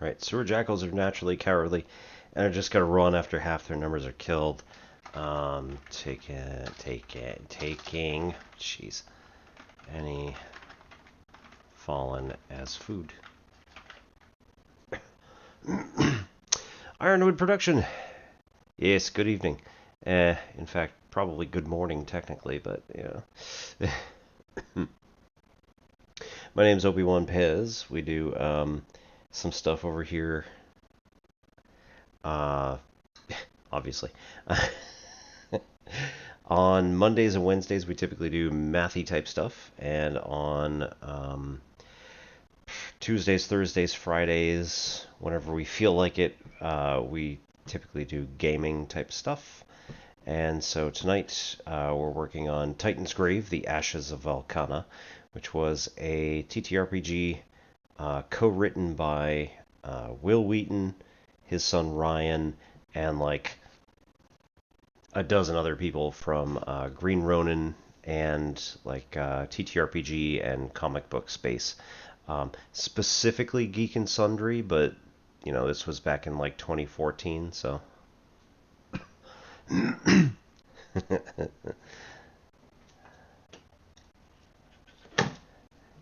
Right, sewer jackals are naturally cowardly and are just gonna run after half their numbers are killed. Taking, jeez, any fallen as food. Ironwood production. Yes, good evening. In fact, probably good morning technically, but yeah. My name's Obi-Wan Pez. We do some stuff over here. Obviously. On Mondays and Wednesdays, we typically do mathy type stuff, and on Tuesdays, Thursdays, Fridays, whenever we feel like it, we typically do gaming type stuff. And so tonight, we're working on TitansGrave, The Ashes of Valkana, which was a TTRPG co-written by Will Wheaton, his son Ryan, and like a dozen other people from Green Ronin and like TTRPG and comic book space. Specifically Geek and Sundry, but you know, this was back in like 2014, so.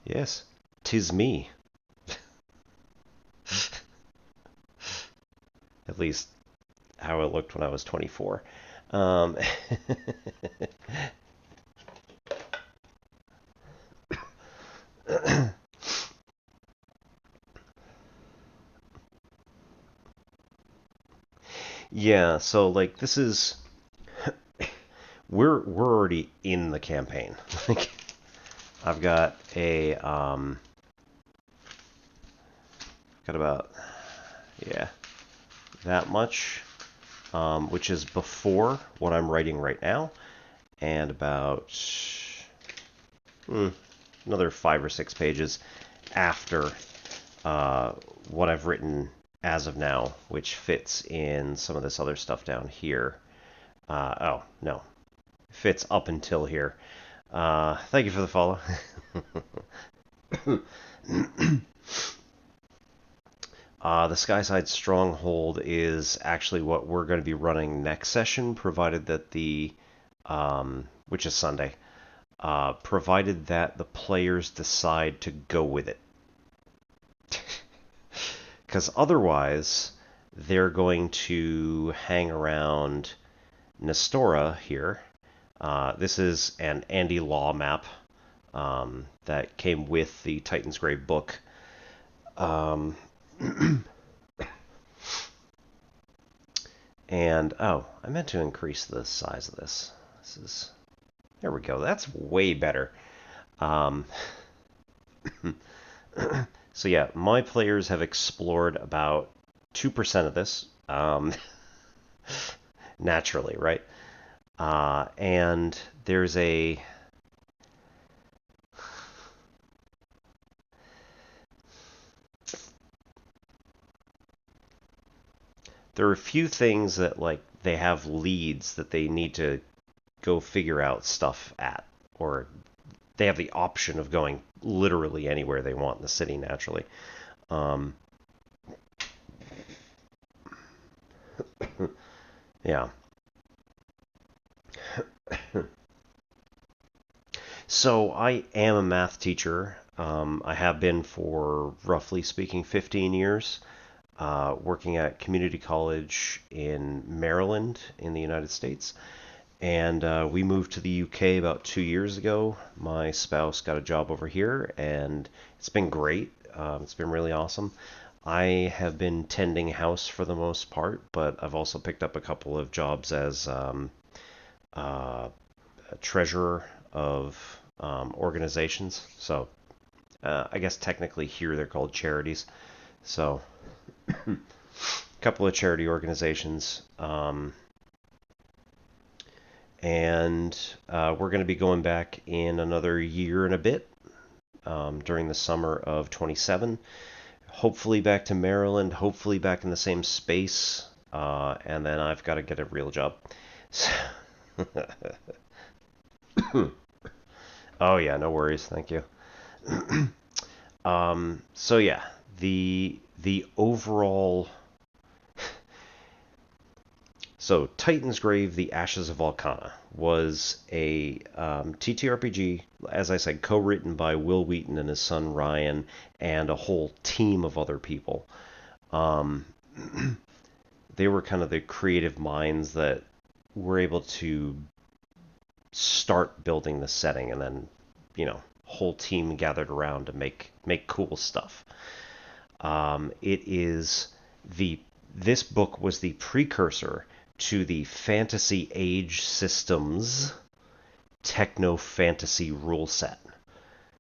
Yes, 'tis me. At least how it looked when I was 24. Yeah, so like this is we're already in the campaign. Like I've got a got about that much, which is before what I'm writing right now, and about another 5 or 6 pages after what I've written as of now, which fits in some of this other stuff down here. Oh, no. Fits up until here. Thank you for the follow. The Skyside Stronghold is actually what we're going to be running next session, provided that which is Sunday, provided that the players decide to go with it. Because otherwise, they're going to hang around Nestora here, This is an Andy Law map that came with the TitansGrave book. And, oh, I meant to increase the size of this. There we go. That's way better. So yeah, my players have explored about 2% of this, naturally, right? And there's there are a few things that, like, they have leads that they need to go figure out stuff at, or they have the option of going literally anywhere they want in the city naturally. Yeah. So I am a math teacher. I have been for, roughly speaking, 15 years, working at community college in Maryland in the United States. And we moved to the UK about 2 years ago. My spouse got a job over here, and it's been great. It's been really awesome. I have been tending house for the most part, but I've also picked up a couple of jobs as a treasurer of organizations. So I guess technically here they're called charities. So a couple of charity organizations. And we're going to be going back in another year and a bit during the summer of 27. Hopefully back to Maryland, hopefully back in the same space, and then I've got to get a real job. Oh yeah, no worries, thank you. So yeah, the overall. So, TitansGrave, The Ashes of Volcana was a TTRPG, as I said, co-written by Will Wheaton and his son Ryan, and a whole team of other people. They were kind of the creative minds that were able to start building the setting, and then, whole team gathered around to make cool stuff. This book was the precursor to the Fantasy Age Systems Techno Fantasy rule set.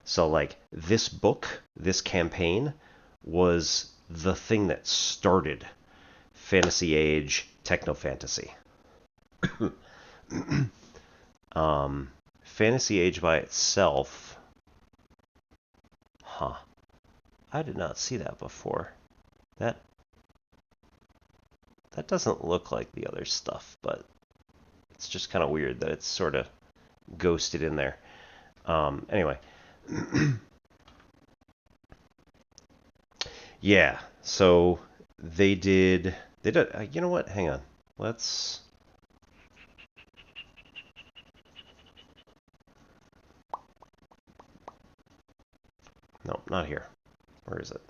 So, like, this book, this campaign, was the thing that started Fantasy Age Techno Fantasy. Fantasy Age by itself, I did not see that before. That doesn't look like the other stuff, but it's just kind of weird that it's sort of ghosted in there. Anyway. Yeah, so they did, you know what? Hang on. Let's... No, not here. Where is it?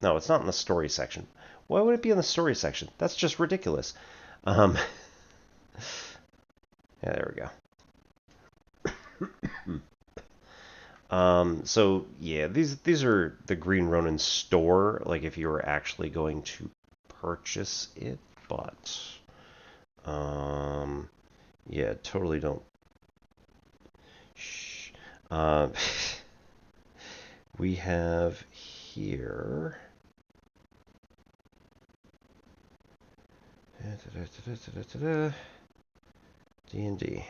No, it's not in the story section. Why would it be in the story section? That's just ridiculous. Yeah, there we go. So yeah, these are the Green Ronin store, like if you were actually going to purchase it, but yeah, totally don't. Shh. We have here. D&D.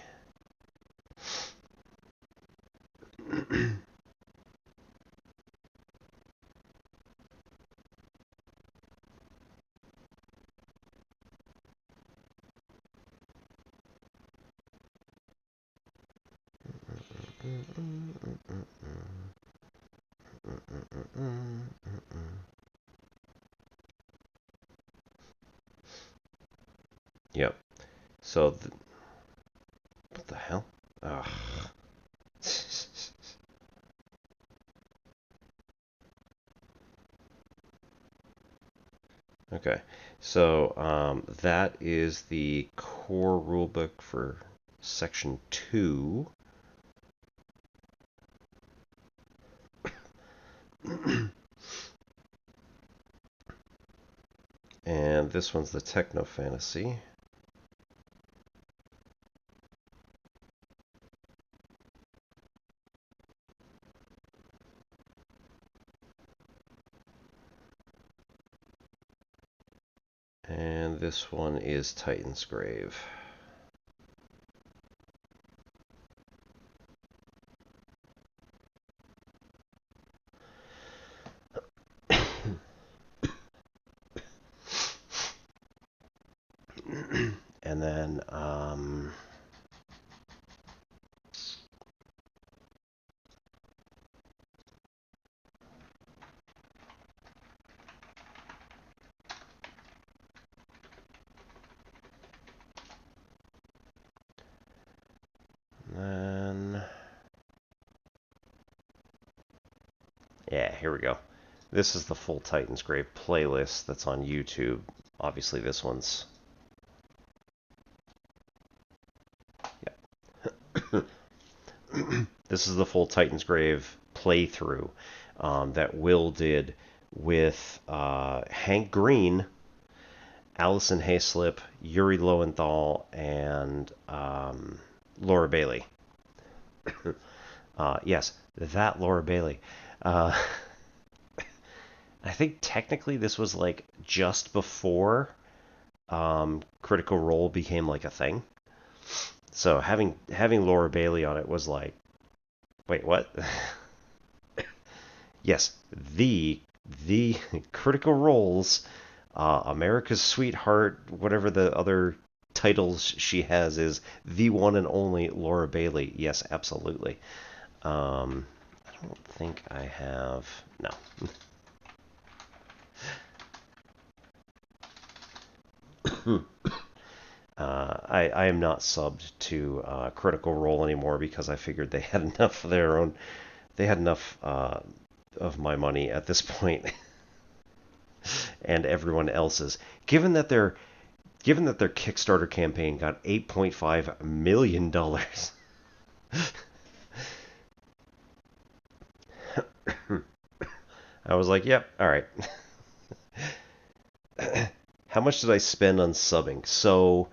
Yep. So, what the hell? Ugh. Okay, so that is the core rulebook for section 2. And this one's the Techno Fantasy. And this one is TitansGrave. And then, yeah, here we go. This is the full TitansGrave playlist that's on YouTube. Obviously, this one's... Yeah. This is the full TitansGrave playthrough that Will did with Hank Green, Allison Hayslip, Yuri Lowenthal, and Laura Bailey. Yes, that Laura Bailey. I think technically this was like just before Critical Role became like a thing. So having Laura Bailey on it was like, wait, what? Yes, the Critical Role's America's Sweetheart, whatever the other titles she has, is the one and only Laura Bailey. Yes, absolutely. I don't think I have... No. I am not subbed to Critical Role anymore because I figured they had enough of their own. They had enough of my money at this point, and everyone else's. Given that their Kickstarter campaign got $8.5 million. I was like, yep, all right. How much did I spend on subbing? So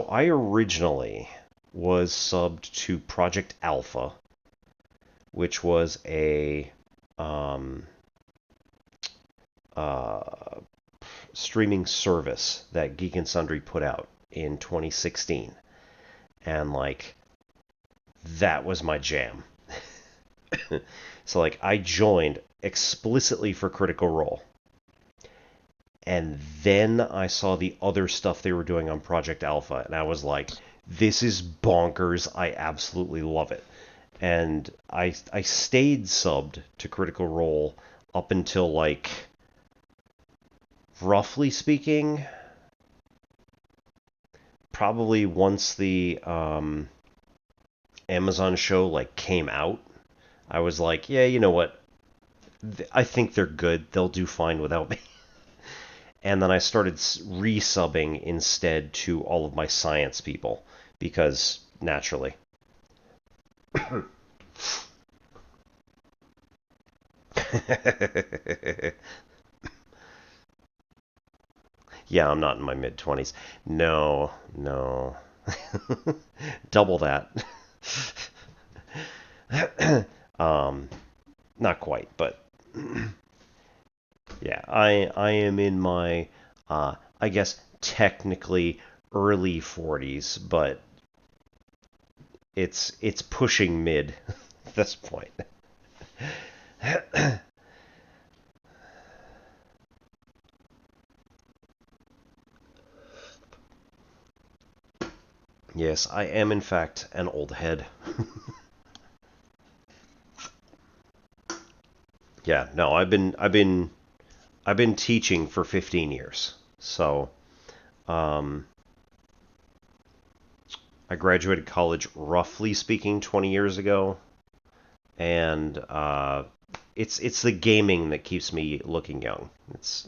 I originally was subbed to Project Alpha, which was a streaming service that Geek and Sundry put out in 2016. And, like, that was my jam. So, like, I joined explicitly for Critical Role. And then I saw the other stuff they were doing on Project Alpha, and I was like, this is bonkers. I absolutely love it. And I stayed subbed to Critical Role up until, like, roughly speaking, probably once the Amazon show, like, came out. I was like, yeah, you know what? I think they're good. They'll do fine without me. And then I started resubbing instead to all of my science people, because naturally. Yeah, I'm not in my mid-20s. No. Double that. Not quite, but yeah, I am in my I guess technically early 40s, but it's pushing mid at this point. Yes, I am in fact an old head. Yeah, no, I've been teaching for 15 years. So, I graduated college, roughly speaking, 20 years ago, and it's the gaming that keeps me looking young. It's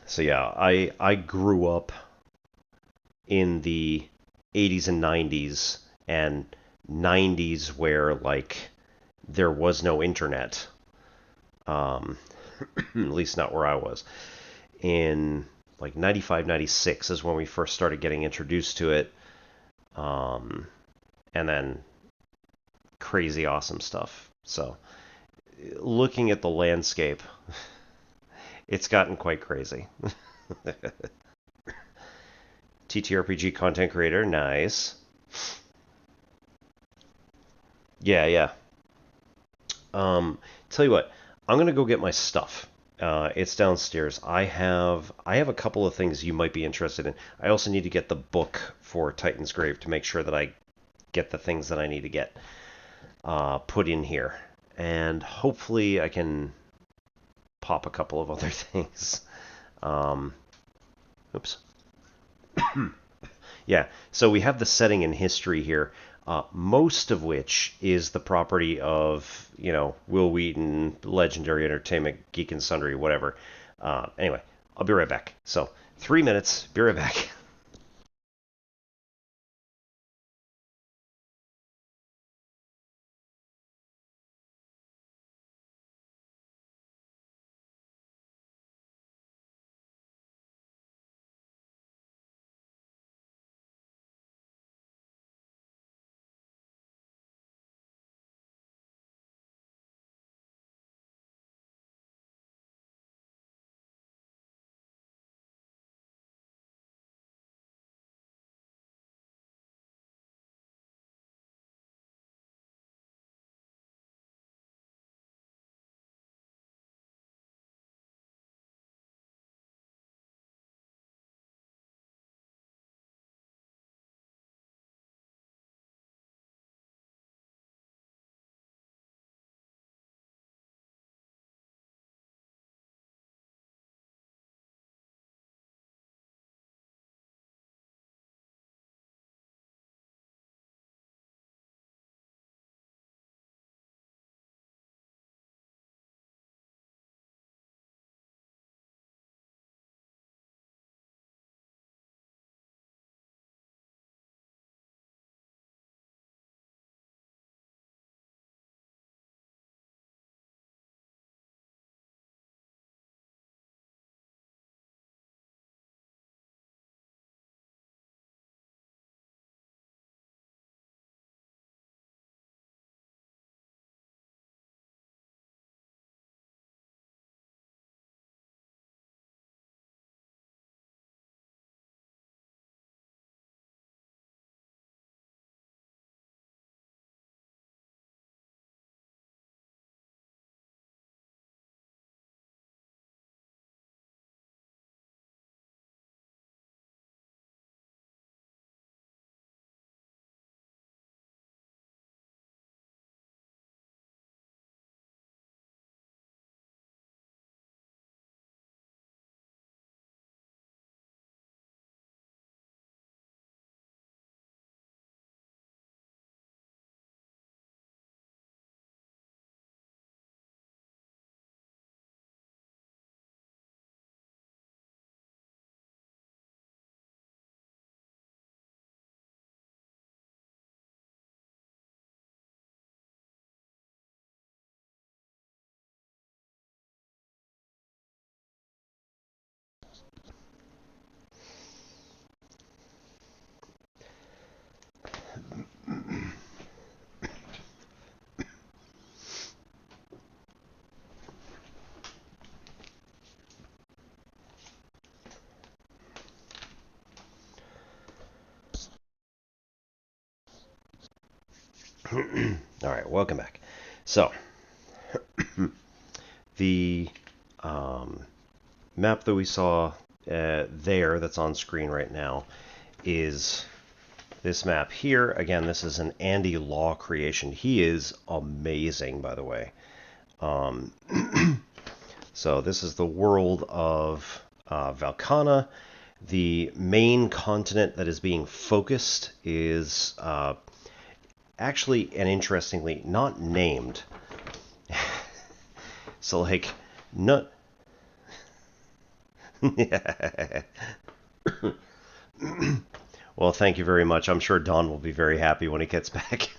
So yeah, I grew up in the 80s and 90s, and 90s where like there was no internet. At least not where I was. In like 95, 96 is when we first started getting introduced to it. And then crazy awesome stuff. So looking at the landscape, it's gotten quite crazy. TTRPG content creator, nice. Yeah. Tell you what, I'm gonna go get my stuff. It's downstairs. I have a couple of things you might be interested in. I also need to get the book for TitansGrave to make sure that I get the things that I need to get put in here, and hopefully I can pop a couple of other things. Oops. Yeah, so we have the setting in history here, most of which is the property of, Will Wheaton, Legendary Entertainment, Geek and Sundry, whatever. Anyway, I'll be right back. So, 3 minutes, be right back. All right, welcome back. So, the map that we saw there that's on screen right now is this map here. Again, this is an Andy Law creation. He is amazing, by the way. So this is the world of Valcana. The main continent that is being focused is actually and interestingly not named. So like, not. Well, thank you very much. I'm sure Don will be very happy when he gets back.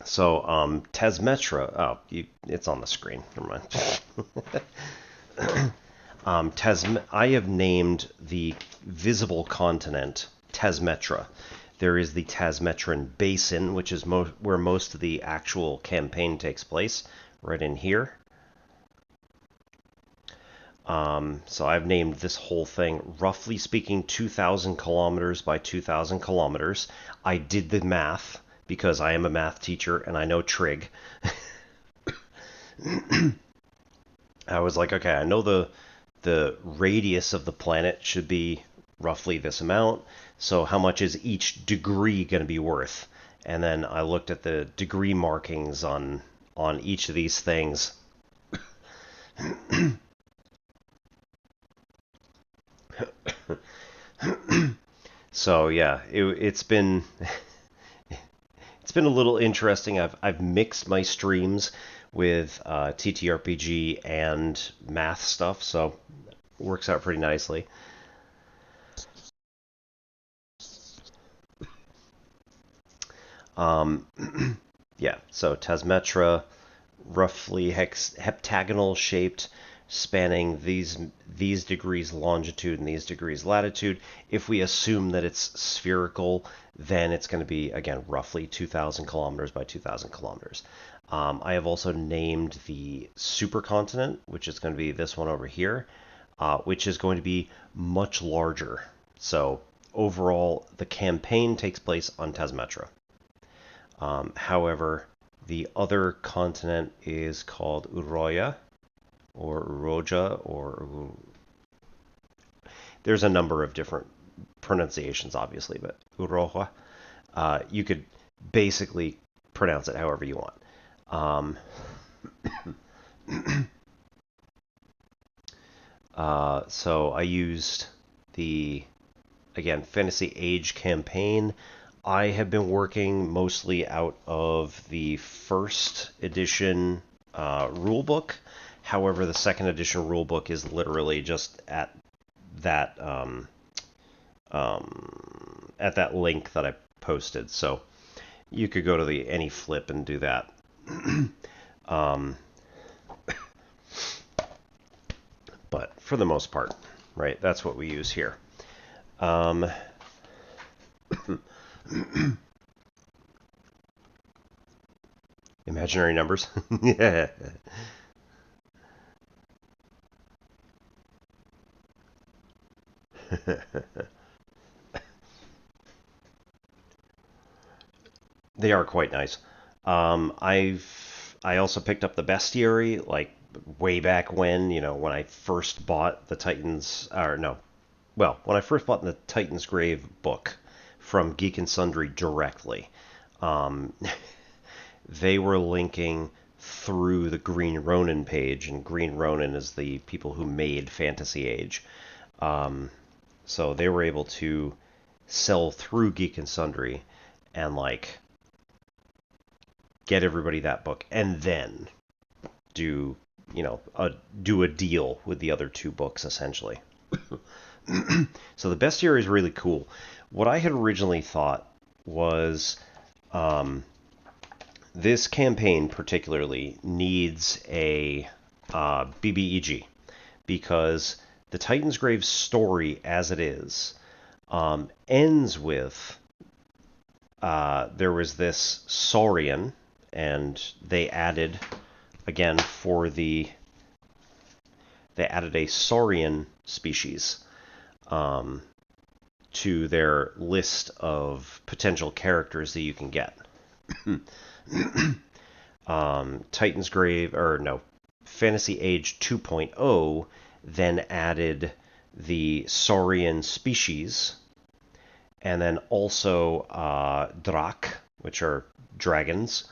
So, Tesmetra. Oh, it's on the screen. Never mind. I have named the visible continent Tesmetra. There is the Tesmetran Basin, which is where most of the actual campaign takes place, right in here. So I've named this whole thing, roughly speaking, 2,000 kilometers by 2,000 kilometers. I did the math because I am a math teacher and I know trig. I was like, okay, I know the radius of the planet should be roughly this amount. So how much is each degree going to be worth? And then I looked at the degree markings on each of these things. So yeah, it's been it's been a little interesting. I've mixed my streams with TTRPG and math stuff, so it works out pretty nicely. Yeah, so Tesmetra, roughly heptagonal shaped, spanning these degrees longitude and these degrees latitude. If we assume that it's spherical, then it's going to be, again, roughly 2,000 kilometers by 2,000 kilometers. I have also named the supercontinent, which is going to be this one over here, which is going to be much larger. So overall, the campaign takes place on Tesmetra. However, the other continent is called Uroya, or Uroja, or there's a number of different pronunciations, obviously, but Uroja, you could basically pronounce it however you want. So I used the, again, Fantasy Age campaign. I have been working mostly out of the first edition rulebook. However, the second edition rulebook is literally just at that link that I posted. So you could go to any flip and do that. But for the most part, right, that's what we use here. Imaginary numbers. Yeah. They are quite nice. I also picked up the bestiary like way back when, when I first bought the Titans, or no, well, when I first bought the TitansGrave book from Geek and Sundry directly. They were linking through the Green Ronin page, and Green Ronin is the people who made Fantasy Age. So they were able to sell through Geek and Sundry and like get everybody that book, and then do a deal with the other two books essentially. So the bestiary is really cool. What I had originally thought was this campaign particularly needs a BBEG, because the TitansGrave story as it is ends with there was this Saurian, and they added a Saurian species to their list of potential characters that you can get. TitansGrave, or no, Fantasy Age 2.0 then added the Saurian species, and then also Drak, which are dragons.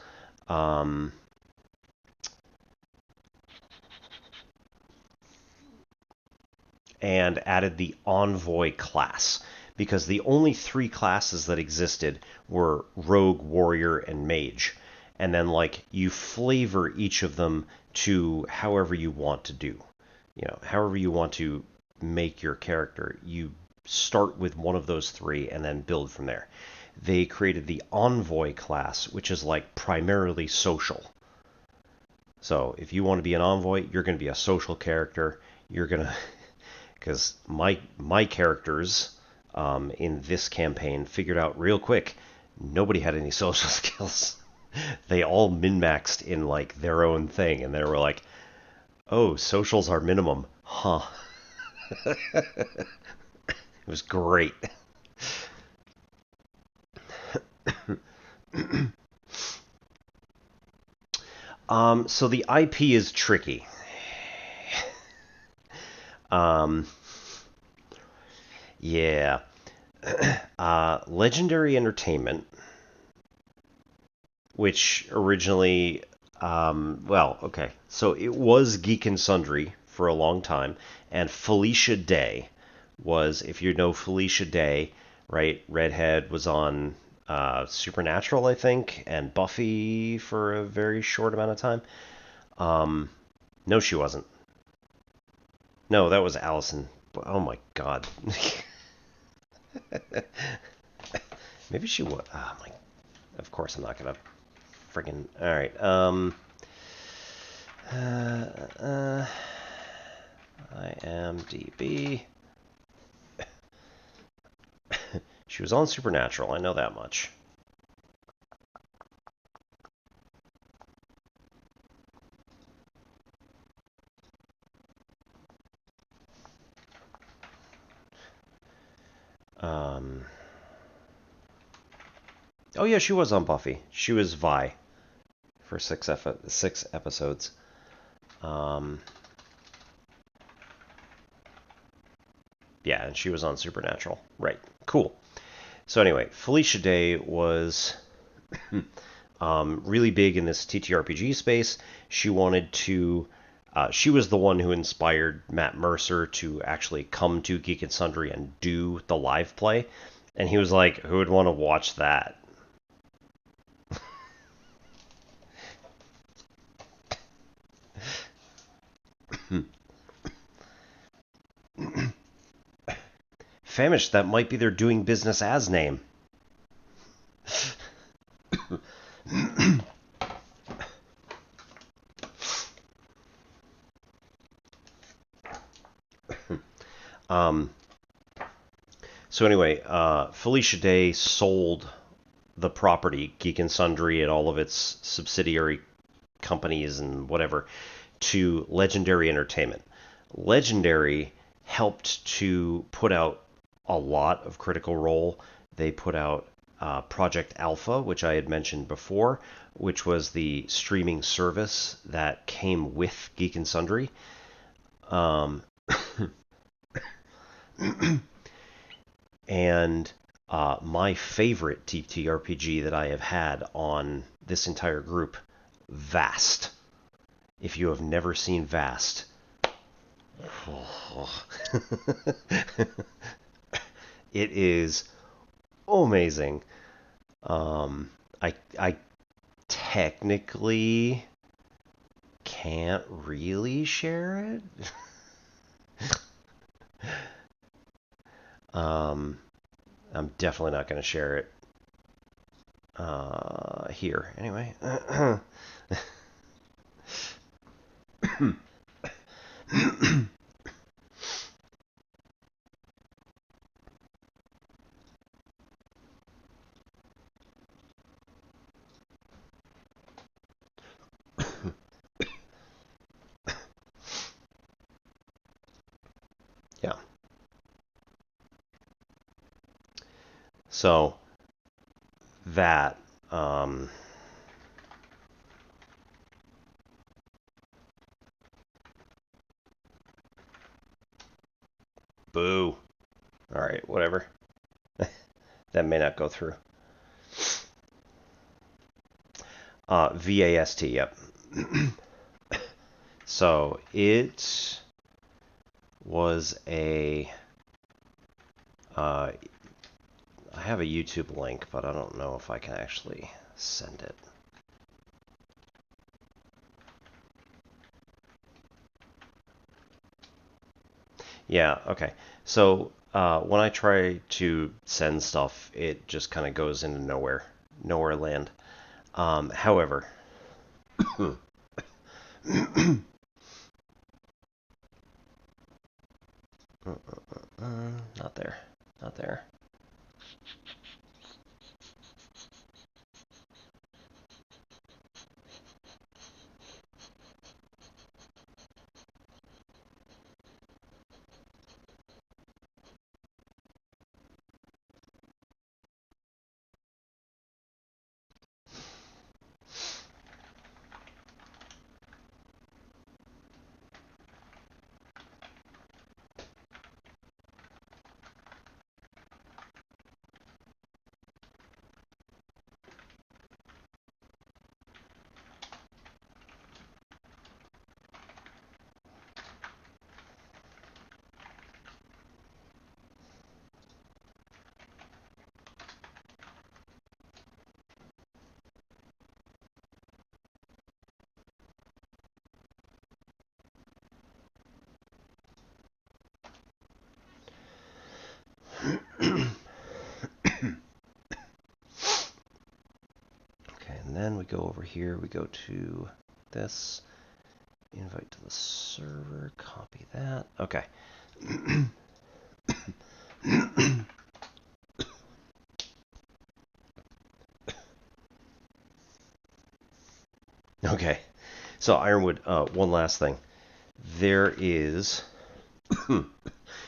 And added the Envoy class, because the only three classes that existed were Rogue, Warrior, and Mage. And then, like, you flavor each of them to however you want to do. you know, however you want to make your character, you start with one of those three and then build from there. They created the Envoy class, which is like primarily social. So if you want to be an envoy, you're going to be a social character. You're going to, because my characters in this campaign figured out real quick, nobody had any social skills. They all min-maxed in like their own thing, and they were like, "Oh, socials are minimum, huh?" It was great. So the IP is tricky. Um, yeah. Legendary Entertainment, which originally, well, okay, so it was Geek and Sundry for a long time, and Felicia Day was, if you know Felicia Day, right, Redhead was on Supernatural, I think, and Buffy for a very short amount of time. No, she wasn't. No, that was Allison. Oh my God. Maybe she was. Oh my. Of course, I'm not gonna friggin'. All right. Uh, IMDb. She was on Supernatural. I know that much. Oh yeah, she was on Buffy. She was Vi for six episodes. Yeah, and she was on Supernatural. Right. Cool. So anyway, Felicia Day was really big in this TTRPG space. She wanted to. She was the one who inspired Matt Mercer to actually come to Geek and Sundry and do the live play. And he was like, "Who would want to watch that?" Famish, that might be their doing business as name. So anyway, Felicia Day sold the property, Geek and Sundry, and all of its subsidiary companies and whatever, to Legendary Entertainment. Legendary helped to put out a lot of Critical Role. They put out Project Alpha, which I had mentioned before, which was the streaming service that came with Geek and Sundry. And my favorite TTRPG that I have had on this entire group, Vast. If you have never seen Vast, it is amazing. I technically can't really share it. I'm definitely not going to share it here. Anyway. Yeah. So that boo. All right, whatever. That may not go through. VAST, yep. So it was a. I have a YouTube link, but I don't know if I can actually send it. Yeah, okay. So when I try to send stuff, it just kind of goes into nowhere land. However, not there, not there. Okay, and then we go over here, we go to this, invite to the server, copy that. Okay. Okay, so Ironwood, one last thing. There is,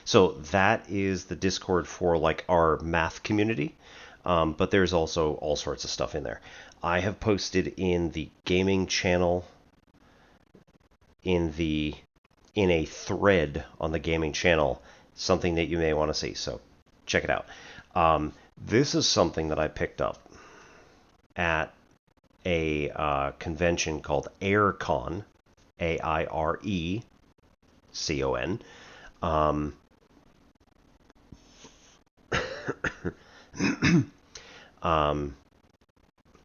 so that is the Discord for like our math community, but there's also all sorts of stuff in there. I have posted in the gaming channel, in a thread on the gaming channel, something that you may want to see. So check it out. This is something that I picked up at a convention called AireCon, AIRECON.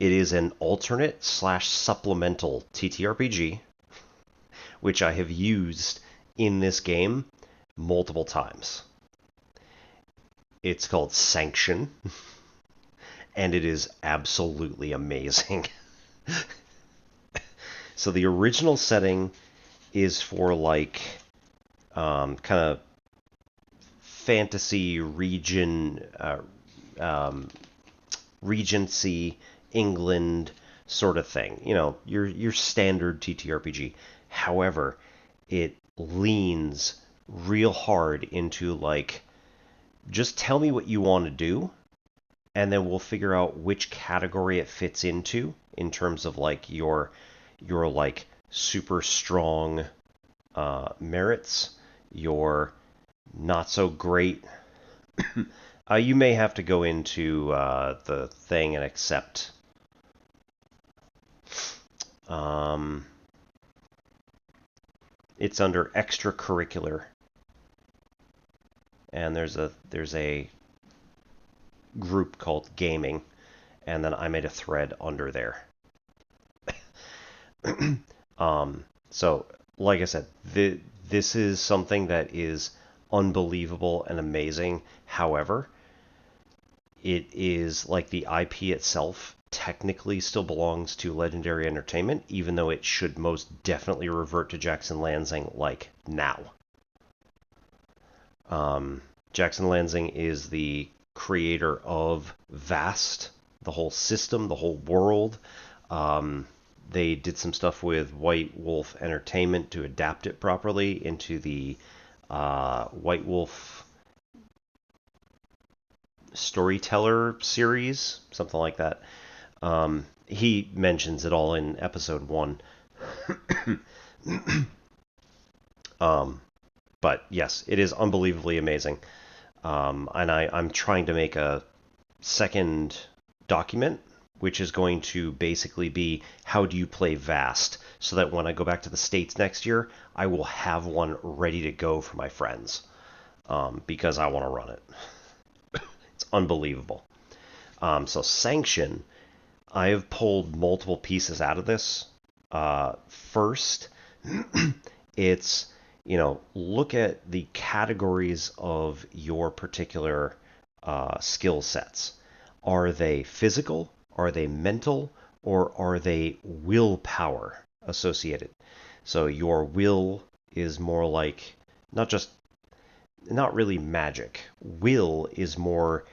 It is an alternate / supplemental TTRPG, which I have used in this game multiple times. It's called Sanction, and it is absolutely amazing. So the original setting is for like kind of fantasy Regency, England sort of thing. You know, your standard TTRPG. However, it leans real hard into like, just tell me what you want to do, and then we'll figure out which category it fits into in terms of like your like super strong merits, your not so great. You may have to go into the thing and accept. It's under extracurricular, and there's a group called gaming, and then I made a thread under there. So, like I said, this is something that is unbelievable and amazing. However, it is like the IP itself technically still belongs to Legendary Entertainment, even though it should most definitely revert to Jackson Lansing like now. Jackson Lansing is the creator of Vast, the whole system, the whole world. They did some stuff with White Wolf Entertainment to adapt it properly into the White Wolf Storyteller series, something like that. He mentions it all in episode 1. But yes, it is unbelievably amazing. And I'm trying to make a second document, which is going to basically be how do you play Vast, so that when I go back to the States next year, I will have one ready to go for my friends, because I want to run it. It's unbelievable. So Sanction, I have pulled multiple pieces out of this. First, it's look at the categories of your particular skill sets. Are they physical? Are they mental? Or are they willpower associated? So your will is more like not really magic. Will is more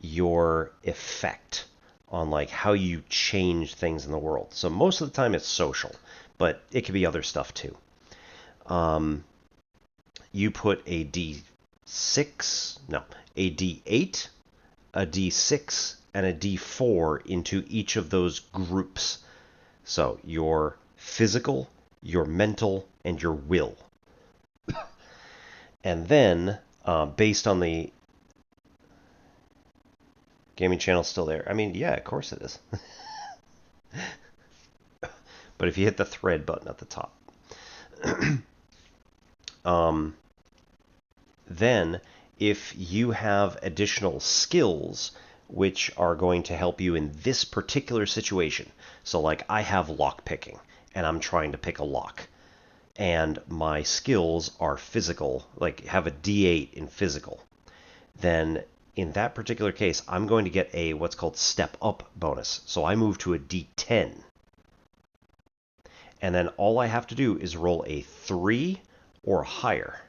your effect on like how you change things in the world. So most of the time it's social, but it could be other stuff too. You put a D8, a D6, and a D4 into each of those groups. So your physical, your mental, and your will. And then, based on the gaming channel still there. I mean, yeah, of course it is. But if you hit the thread button at the top. Then, if you have additional skills which are going to help you in this particular situation, so like I have lock picking, and I'm trying to pick a lock, and my skills are physical, like have a D8 in physical, then in that particular case, I'm going to get a what's called step up bonus. So I move to a D10. And then all I have to do is roll a 3 or higher.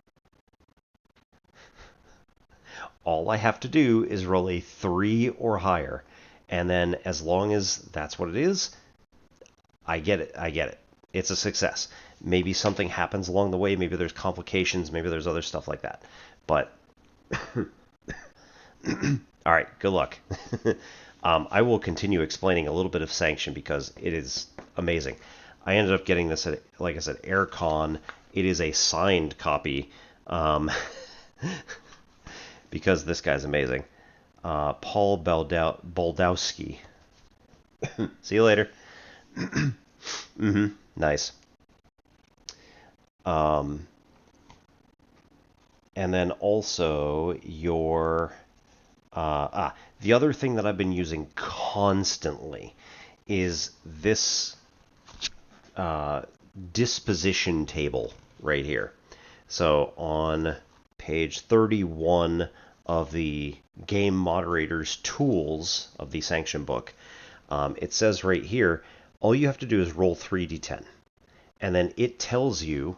All I have to do is roll a 3 or higher. And then as long as that's what it is, I get it. It's a success. Maybe something happens along the way. Maybe there's complications. Maybe there's other stuff like that. But all right, good luck. I will continue explaining a little bit of Sanction because it is amazing. I ended up getting this at, like I said, AirCon. It is a signed copy because this guy's amazing. Paul Baldowski. See you later. Nice. And then also your... the other thing that I've been using constantly is this disposition table right here. So on page 31 of the Game Moderator's Tools of the Sanction book, it says right here, all you have to do is roll 3d10. And then it tells you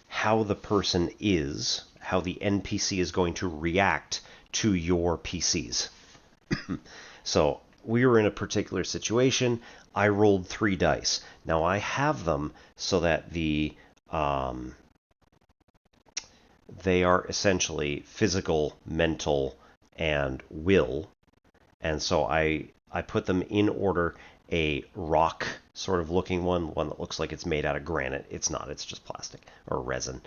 how the person is, how the NPC is going to react to your PCs. So we were in a particular situation. I rolled 3 dice. Now I have them so that they are essentially physical, mental, and will. And so I put them in order. A rock sort of looking one that looks like it's made out of granite. It's not. It's just plastic or resin.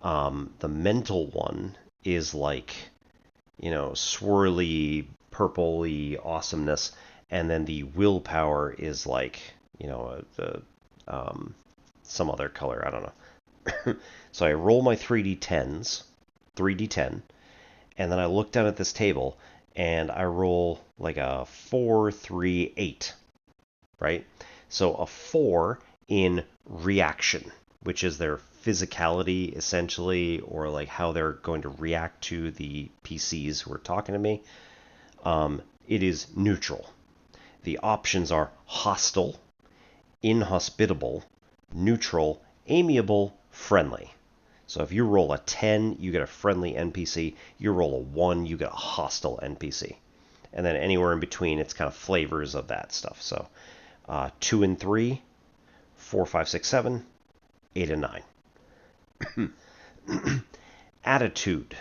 The mental one is like, swirly, purpley awesomeness, and then the willpower is like, some other color. I don't know. So I roll my 3d10, and then I look down at this table, and I roll like a 4, 3, 8, right? So a 4 in reaction, which is their physicality, essentially, or like how they're going to react to the PCs who are talking to me. It is neutral. The options are hostile, inhospitable, neutral, amiable, friendly. So if you roll a 10, you get a friendly NPC. You roll a 1, you get a hostile NPC. And then anywhere in between, it's kind of flavors of that stuff. So 2 and 3, 4, 5, 6, 7, 8 and 9. Attitude.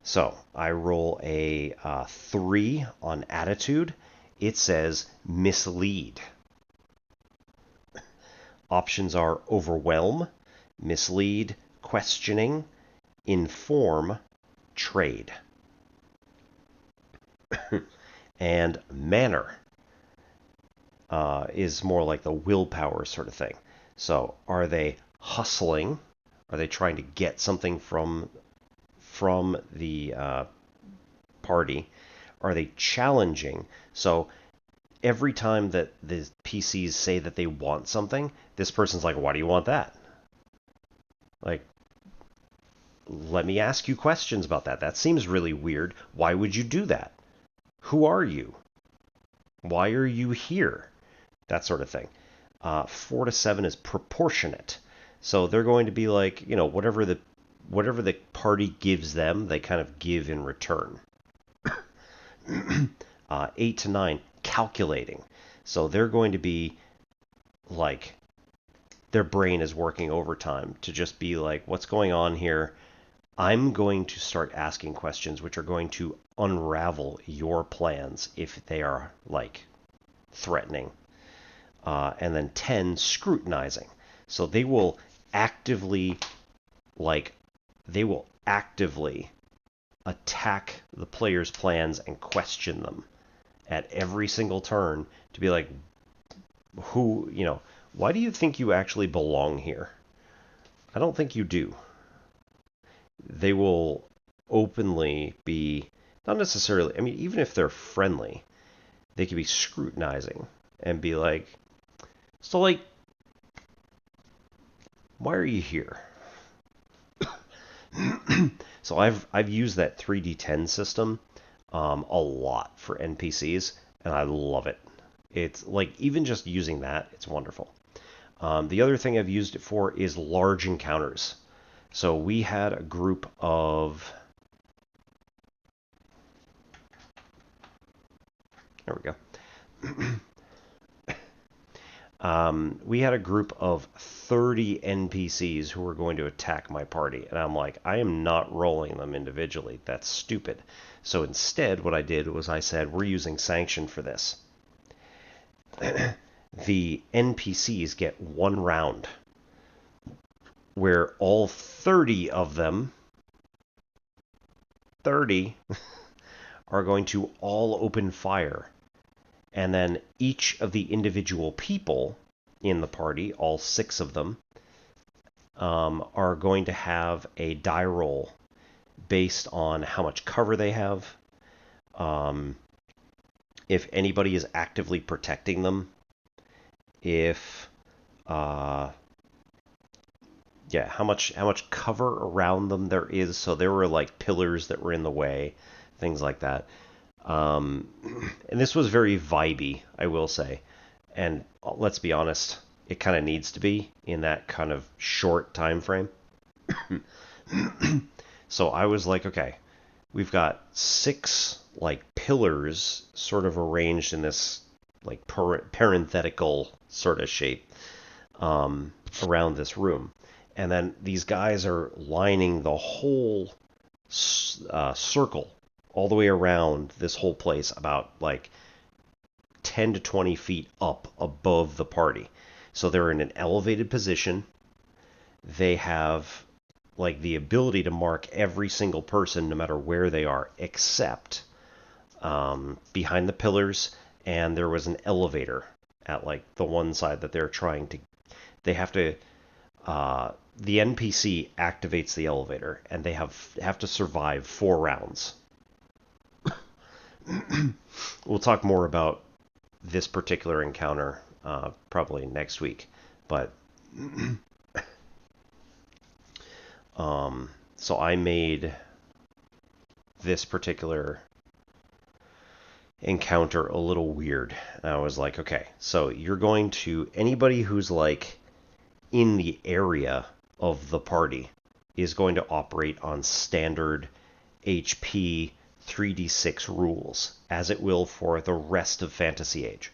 So I roll a 3 on attitude. It says mislead. Options are overwhelm, mislead, questioning, inform, trade. And manner is more like the willpower sort of thing. So are they hustling? Are they trying to get something from the party? Are they challenging? So every time that the PCs say that they want something, this person's like, why do you want that? Like, let me ask you questions about that. That seems really weird. Why would you do that? Who are you? Why are you here? That sort of thing. 4 to 7 is proportionate. So they're going to be like, whatever the party gives them, they kind of give in return. 8 to 9, calculating. So they're going to be like, their brain is working overtime to just be like, what's going on here? I'm going to start asking questions which are going to unravel your plans if they are like threatening. And then 10, scrutinizing. So they will actively attack the player's plans and question them at every single turn to be like, why do you think you actually belong here? I don't think you do. They will openly be, not necessarily, even if they're friendly, they could be scrutinizing and be like, so like, why are you here? So I've used that 3d10 system a lot for NPCs, and I love it. It's like, even just using that, it's wonderful. The other thing I've used it for is large encounters. So we had a group of... There we go. We had a group of 30 NPCs who were going to attack my party. And I'm like, I am not rolling them individually. That's stupid. So instead, what I did was I said, we're using sanction for this. The NPCs get 1 round where all 30 of them, 30, are going to all open fire. And then each of the individual people in the party, all 6 of them, are going to have a die roll based on how much cover they have, if anybody is actively protecting them, if how much cover around them there is. So there were like pillars that were in the way, things like that. And this was very vibey, I will say. And let's be honest, it kind of needs to be in that kind of short time frame. So I was like, okay, we've got 6 like pillars sort of arranged in this like parenthetical sort of shape around this room. And then these guys are lining the whole circle all the way around this whole place, about like 10 to 20 feet up above the party. So they're in an elevated position. They have like the ability to mark every single person no matter where they are, except behind the pillars, and there was an elevator at like the one side that they're trying to... They have to... the NPC activates the elevator, and they have to survive 4 rounds. We'll talk more about this particular encounter probably next week, but so I made this particular encounter a little weird. And I was like, okay, so you're going to... Anybody who's like in the area of the party is going to operate on standard HP 3d6 rules, as it will for the rest of Fantasy Age.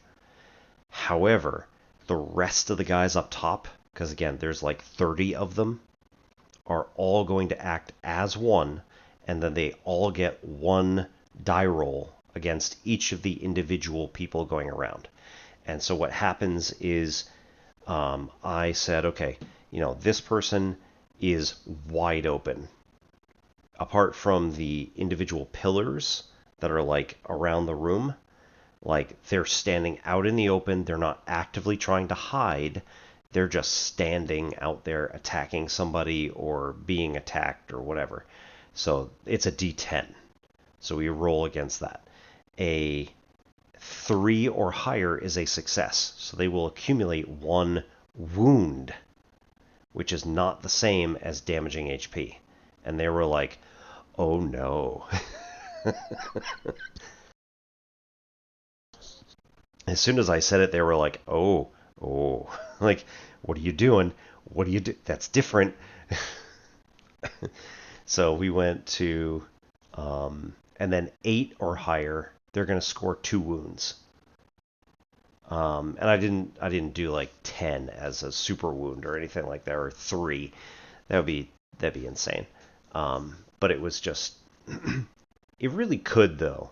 However, the rest of the guys up top, because again, there's like 30 of them, are all going to act as one, and then they all get 1 die roll against each of the individual people going around. And so what happens is, I said, okay, this person is wide open. Apart from the individual pillars that are like around the room, like they're standing out in the open. They're not actively trying to hide. They're just standing out there attacking somebody or being attacked or whatever. So it's a D10. So we roll against that. A 3 or higher is a success. So they will accumulate 1 wound, which is not the same as damaging HP. And they were like, oh no. As soon as I said it, they were like, oh, oh. Like, what are you doing? What do you do? That's different. So we went to, and then 8 or higher, they're going to score 2 wounds. And I didn't do like 10 as a super wound or anything like that, or 3. That'd be insane. But it was just, it really could though.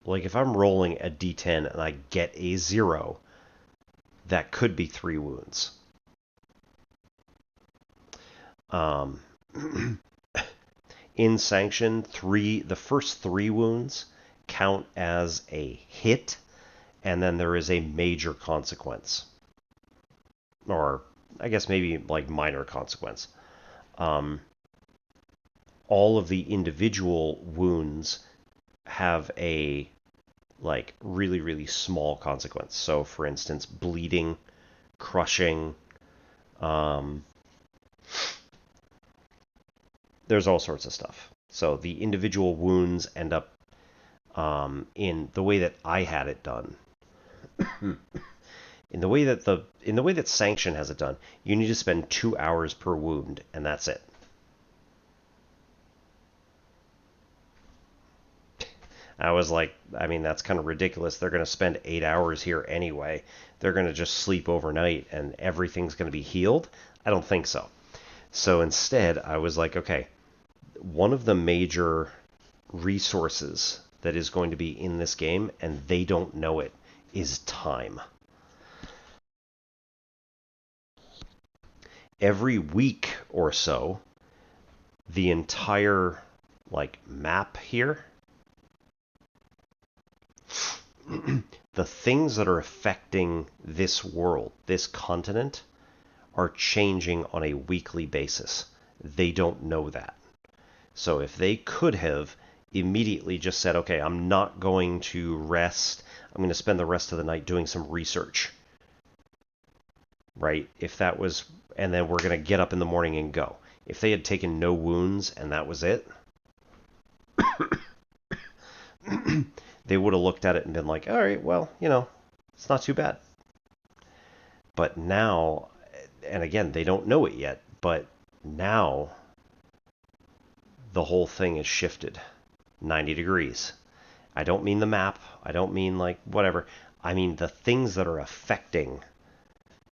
Like if I'm rolling a d10 and I get a 0, that could be 3 wounds. In Sanction, the first 3 wounds count as a hit, and then there is a major consequence. Or, I guess maybe like minor consequence. All of the individual wounds have a like really, really small consequence. So, for instance, bleeding, crushing, there's all sorts of stuff. So the individual wounds end up in the way that I had it done. in the way that Sanction has it done, you need to spend 2 hours per wound, and that's it. I was like, I mean, that's kind of ridiculous. They're going to spend 8 hours here anyway. They're going to just sleep overnight and everything's going to be healed? I don't think so. So instead, I was like, okay, one of the major resources that is going to be in this game, and they don't know it, is time. Every week or so, the entire like map here, the things that are affecting this world, this continent, are changing on a weekly basis. They don't know that. So if they could have immediately just said, okay, I'm not going to rest, I'm going to spend the rest of the night doing some research, right? If that was, and then we're going to get up in the morning and go. If they had taken no wounds and that was it, they would have looked at it and been like, all right, well, it's not too bad. But now, and again, they don't know it yet, but now the whole thing is shifted 90 degrees. I don't mean the map. I don't mean like whatever. I mean the things that are affecting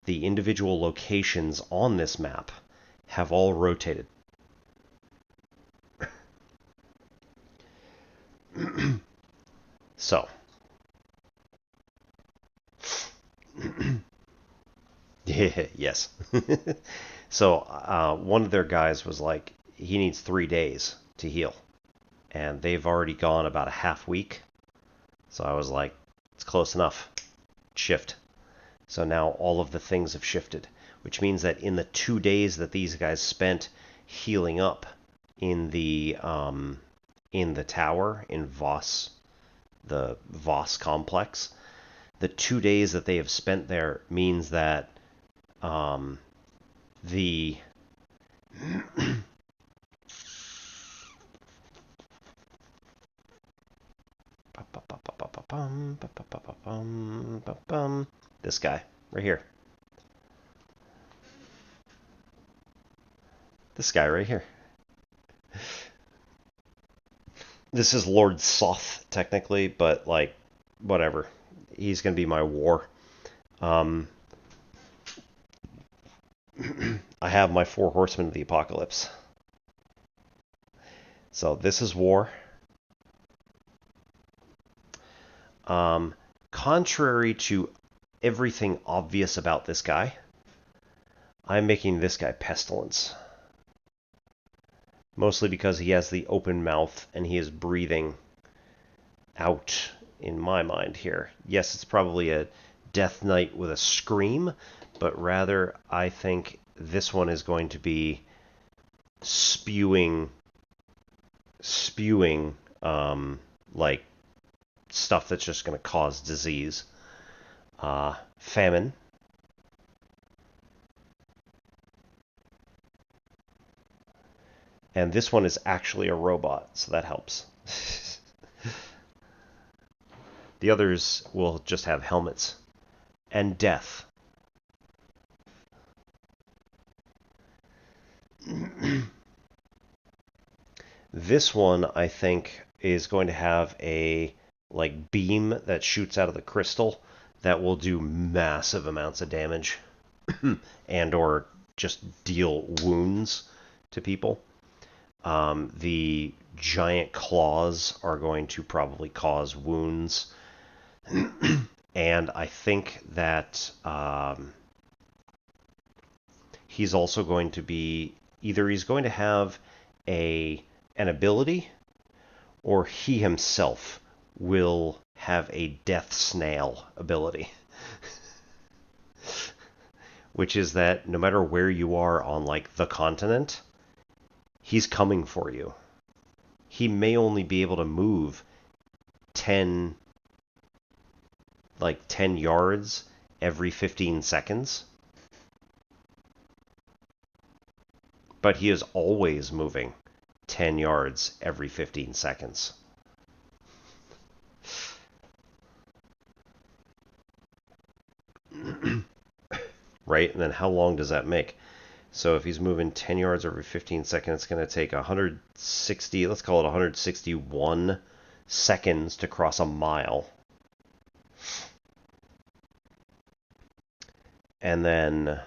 the individual locations on this map have all rotated. So. Yes. So one of their guys was like, he needs 3 days to heal. And they've already gone about a half week. So I was like, it's close enough. Shift. So now all of the things have shifted, which means that in the 2 days that these guys spent healing up in the tower in Voss, the Voss complex, the 2 days that they have spent there means that the this guy right here. This guy right here. This is Lord Soth, technically, but, like, whatever. He's going to be my war. I have my 4 horsemen of the apocalypse. So, this is war. Contrary to everything obvious about this guy, I'm making this guy Pestilence. Mostly because he has the open mouth and he is breathing out, in my mind here. Yes, it's probably a Death Knight with a scream, but rather I think this one is going to be spewing like stuff that's just going to cause disease. Famine. And this one is actually a robot, so that helps. The others will just have helmets. And death. This one, I think, is going to have a beam that shoots out of the crystal that will do massive amounts of damage and or just deal wounds to people. The giant claws are going to probably cause wounds. And I think that he's also going to be either he's going to have an ability, or he himself will have a death snail ability. Which is that no matter where you are on the continent, he's coming for you. He may only be able to move 10 yards every 15 seconds. But he is always moving 10 yards every 15 seconds. Right? And then how long does that make? So if he's moving 10 yards every 15 seconds, it's going to take 160, let's call it 161 seconds to cross a mile. And then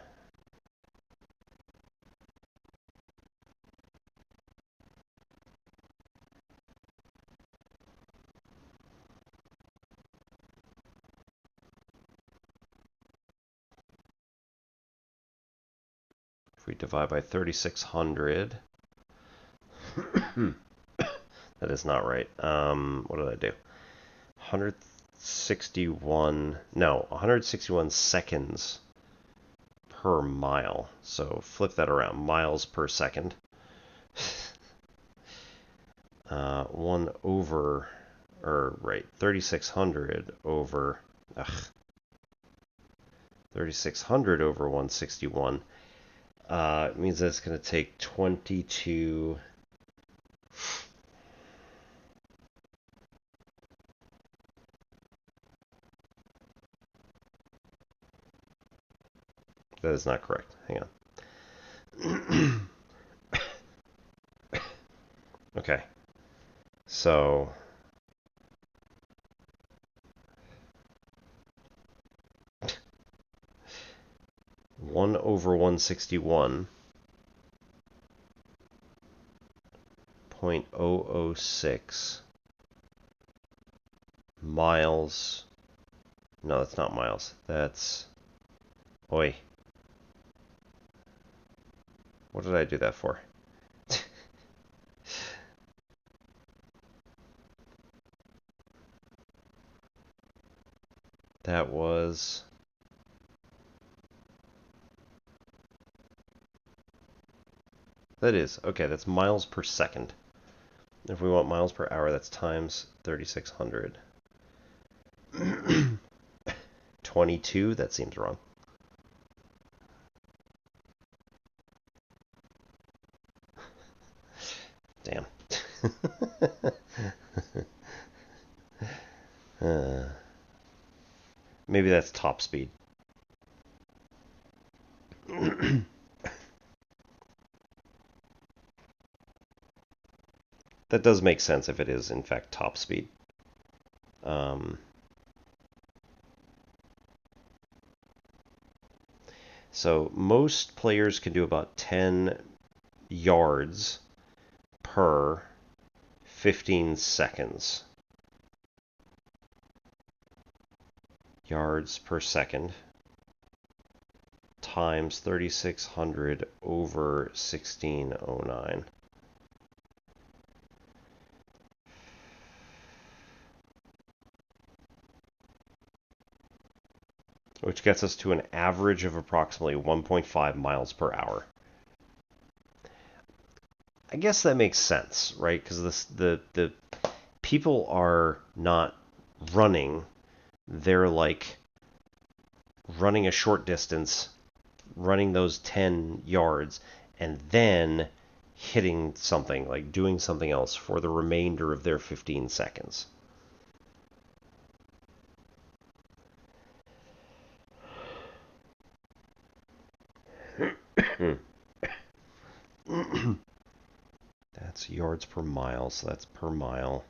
if we divide by 3,600, that is not right. What did I do? 161 seconds per mile. So flip that around, miles per second. 3,600 over 3,600 over 161 means that it's going to take 22. That is not correct. Hang on. Okay. So one over 161 .006 miles. No, that's not miles. That's oi. What did I do that for? That was okay, that's miles per second. If we want miles per hour, that's times 3,600. 22, that seems wrong. Damn. Maybe that's top speed. That does make sense if it is, in fact, top speed. So most players can do about 10 yards per 15 seconds. Yards per second times 3,600 over 1609. Which gets us to an average of approximately 1.5 miles per hour. I guess that makes sense, right? Because the people are not running. They're running a short distance, running those 10 yards, and then hitting something, like doing something else for the remainder of their 15 seconds. That's yards per mile, so that's per mile.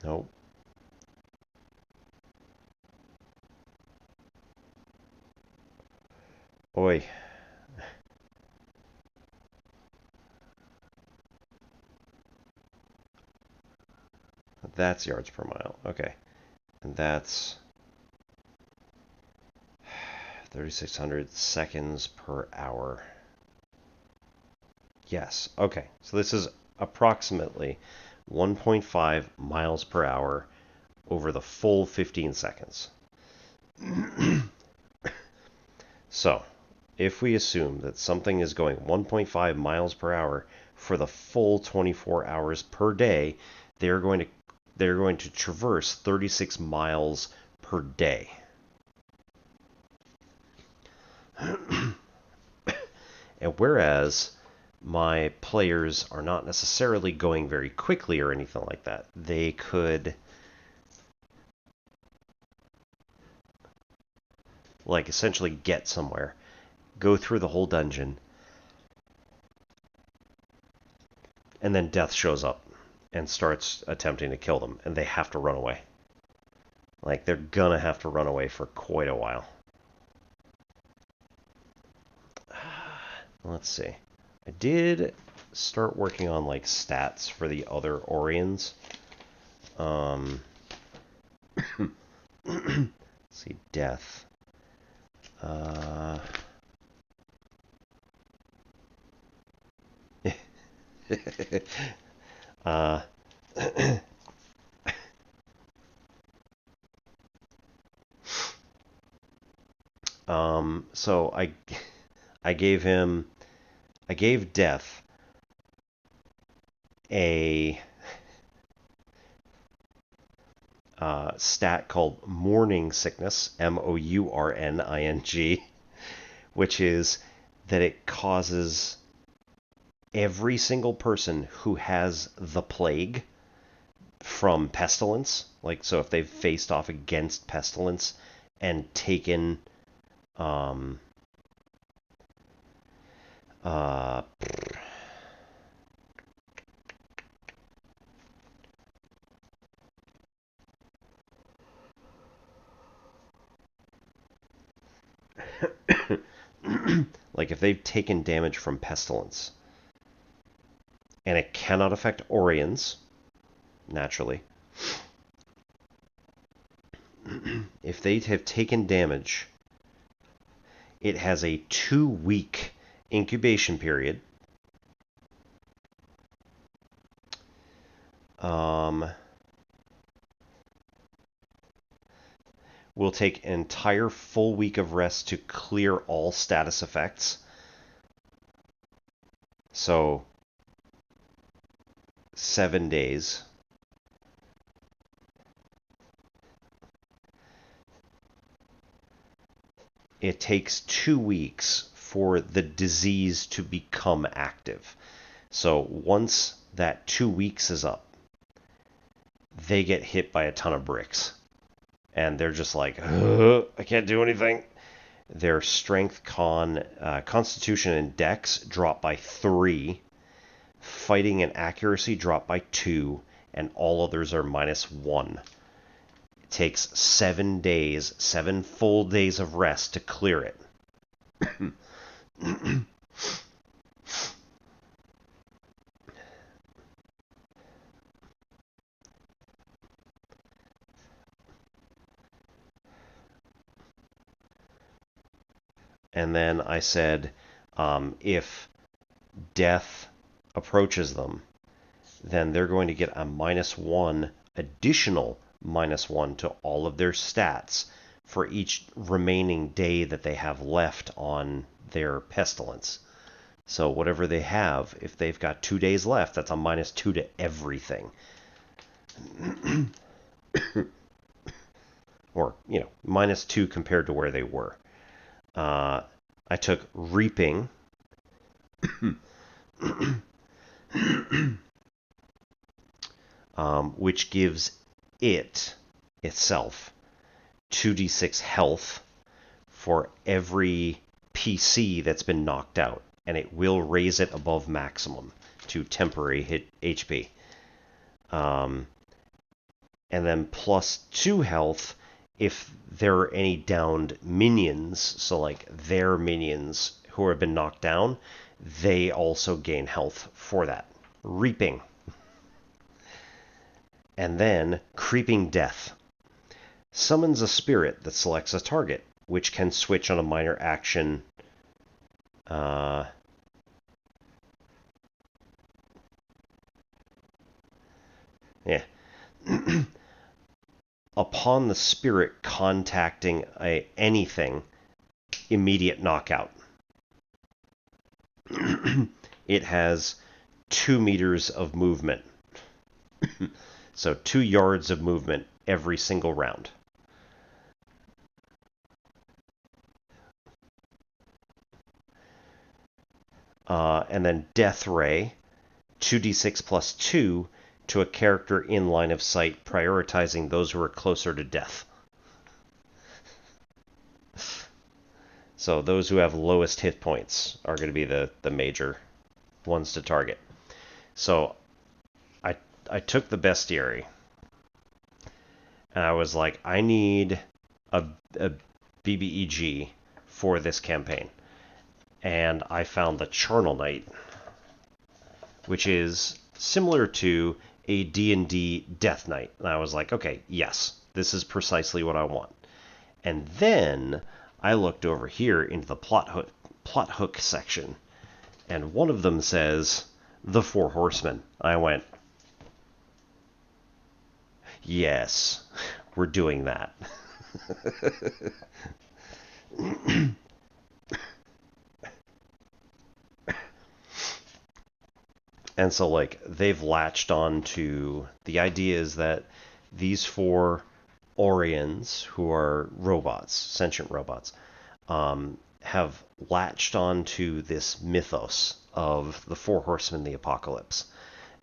Nope. Oi. That's yards per mile. Okay. And that's 3,600 seconds per hour. Yes. Okay. So this is approximately 1.5 miles per hour over the full 15 seconds. So, if we assume that something is going 1.5 miles per hour for the full 24 hours per day, they're going to traverse 36 miles per day. And whereas my players are not necessarily going very quickly or anything like that, they could like essentially get somewhere, go through the whole dungeon, and then death shows up and starts attempting to kill them, and they have to run away. Like, they're gonna have to run away for quite a while. Let's see. I did start working on, like, stats for the other Orions. Let's see, death. So I gave Death a stat called Morning Sickness, Mourning, which is that it causes every single person who has the plague from pestilence, like, so if they've faced off against pestilence and taken like if they've taken damage from pestilence, and it cannot affect Orions, naturally. If they have taken damage, it has a 2-week incubation period. Will take an entire full week of rest to clear all status effects. So 7 days. It takes 2 weeks for the disease to become active. So once that 2 weeks is up, they get hit by a ton of bricks. And they're just like, I can't do anything. Their strength, constitution, and dex drop by 3. Fighting and accuracy drop by 2. And all others are -1. It takes 7 days, 7 full days of rest to clear it. And then I said, if death approaches them, then they're going to get a -1, additional -1 to all of their stats for each remaining day that they have left on their pestilence. So whatever they have, if they've got 2 days left, that's a -2 to everything. Or, -2 compared to where they were. I took Reaping which gives itself 2d6 health for every PC that's been knocked out, and it will raise it above maximum to temporary hit HP. And then plus 2 health if there are any downed minions, so like their minions who have been knocked down, they also gain health for that. Reaping. And then Creeping Death. Summons a spirit that selects a target, which can switch on a minor action. Yeah. Upon the spirit contacting anything, immediate knockout. It has 2 meters of movement. So 2 yards of movement every single round. And then Death Ray, 2d6 plus 2 to a character in line of sight, prioritizing those who are closer to death. So those who have lowest hit points are going to be the major ones to target. So I took the bestiary, and I was like, I need a BBEG for this campaign. And I found the Charnel Knight, which is similar to a D&D Death Knight. And I was like, okay, yes, this is precisely what I want. And then I looked over here into the plot hook section, and one of them says, The Four Horsemen. I went, yes, we're doing that. And so, like, they've latched on to the idea is that these 4 Orions, who are robots, sentient robots, have latched on to this mythos of the 4 horsemen of the apocalypse.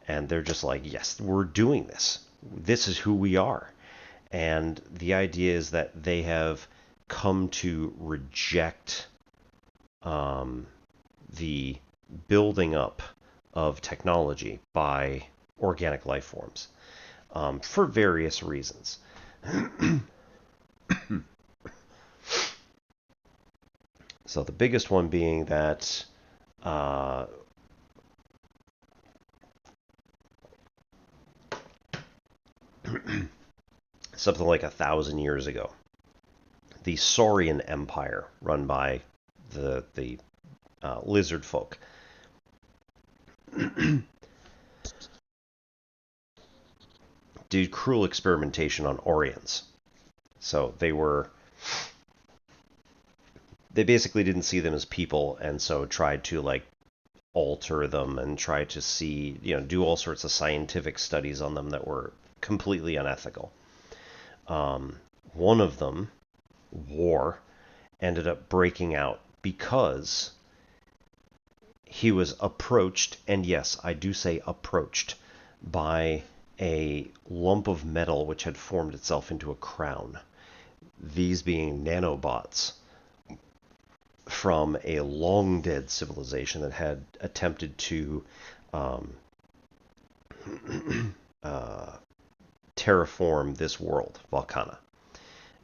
And they're just like, yes, we're doing this. This is who we are. And the idea is that they have come to reject the building up of technology by organic life forms for various reasons. So the biggest one being that something like 1,000 years ago, the Saurian Empire, run by the lizard folk, did cruel experimentation on Orions. So they basically didn't see them as people, and so tried to like alter them and try to see, do all sorts of scientific studies on them that were completely unethical. One of them, War, ended up breaking out because he was approached, and yes, I do say approached, by a lump of metal which had formed itself into a crown. These being nanobots from a long dead civilization that had attempted to terraform this world, Volcana.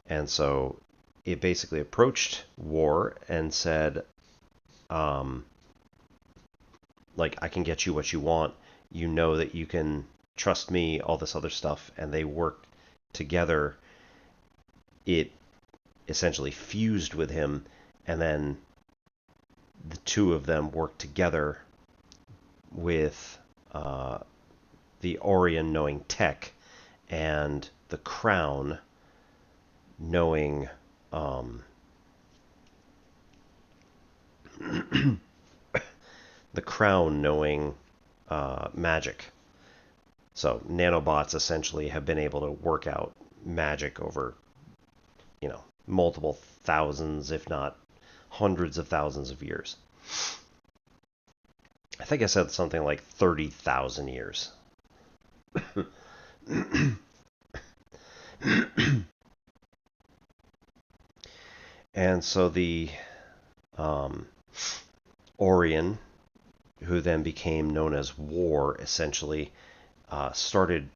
And so it basically approached War and said, like, I can get you what you want. You know that you can trust me, all this other stuff. And they worked together. It essentially fused with him, and then the 2 of them worked together with the Orion knowing tech and the Crown knowing the Crown knowing magic. So nanobots essentially have been able to work out magic over, multiple thousands, if not hundreds of thousands of years. I think I said something like 30,000 years. And so the Orion, who then became known as War, essentially started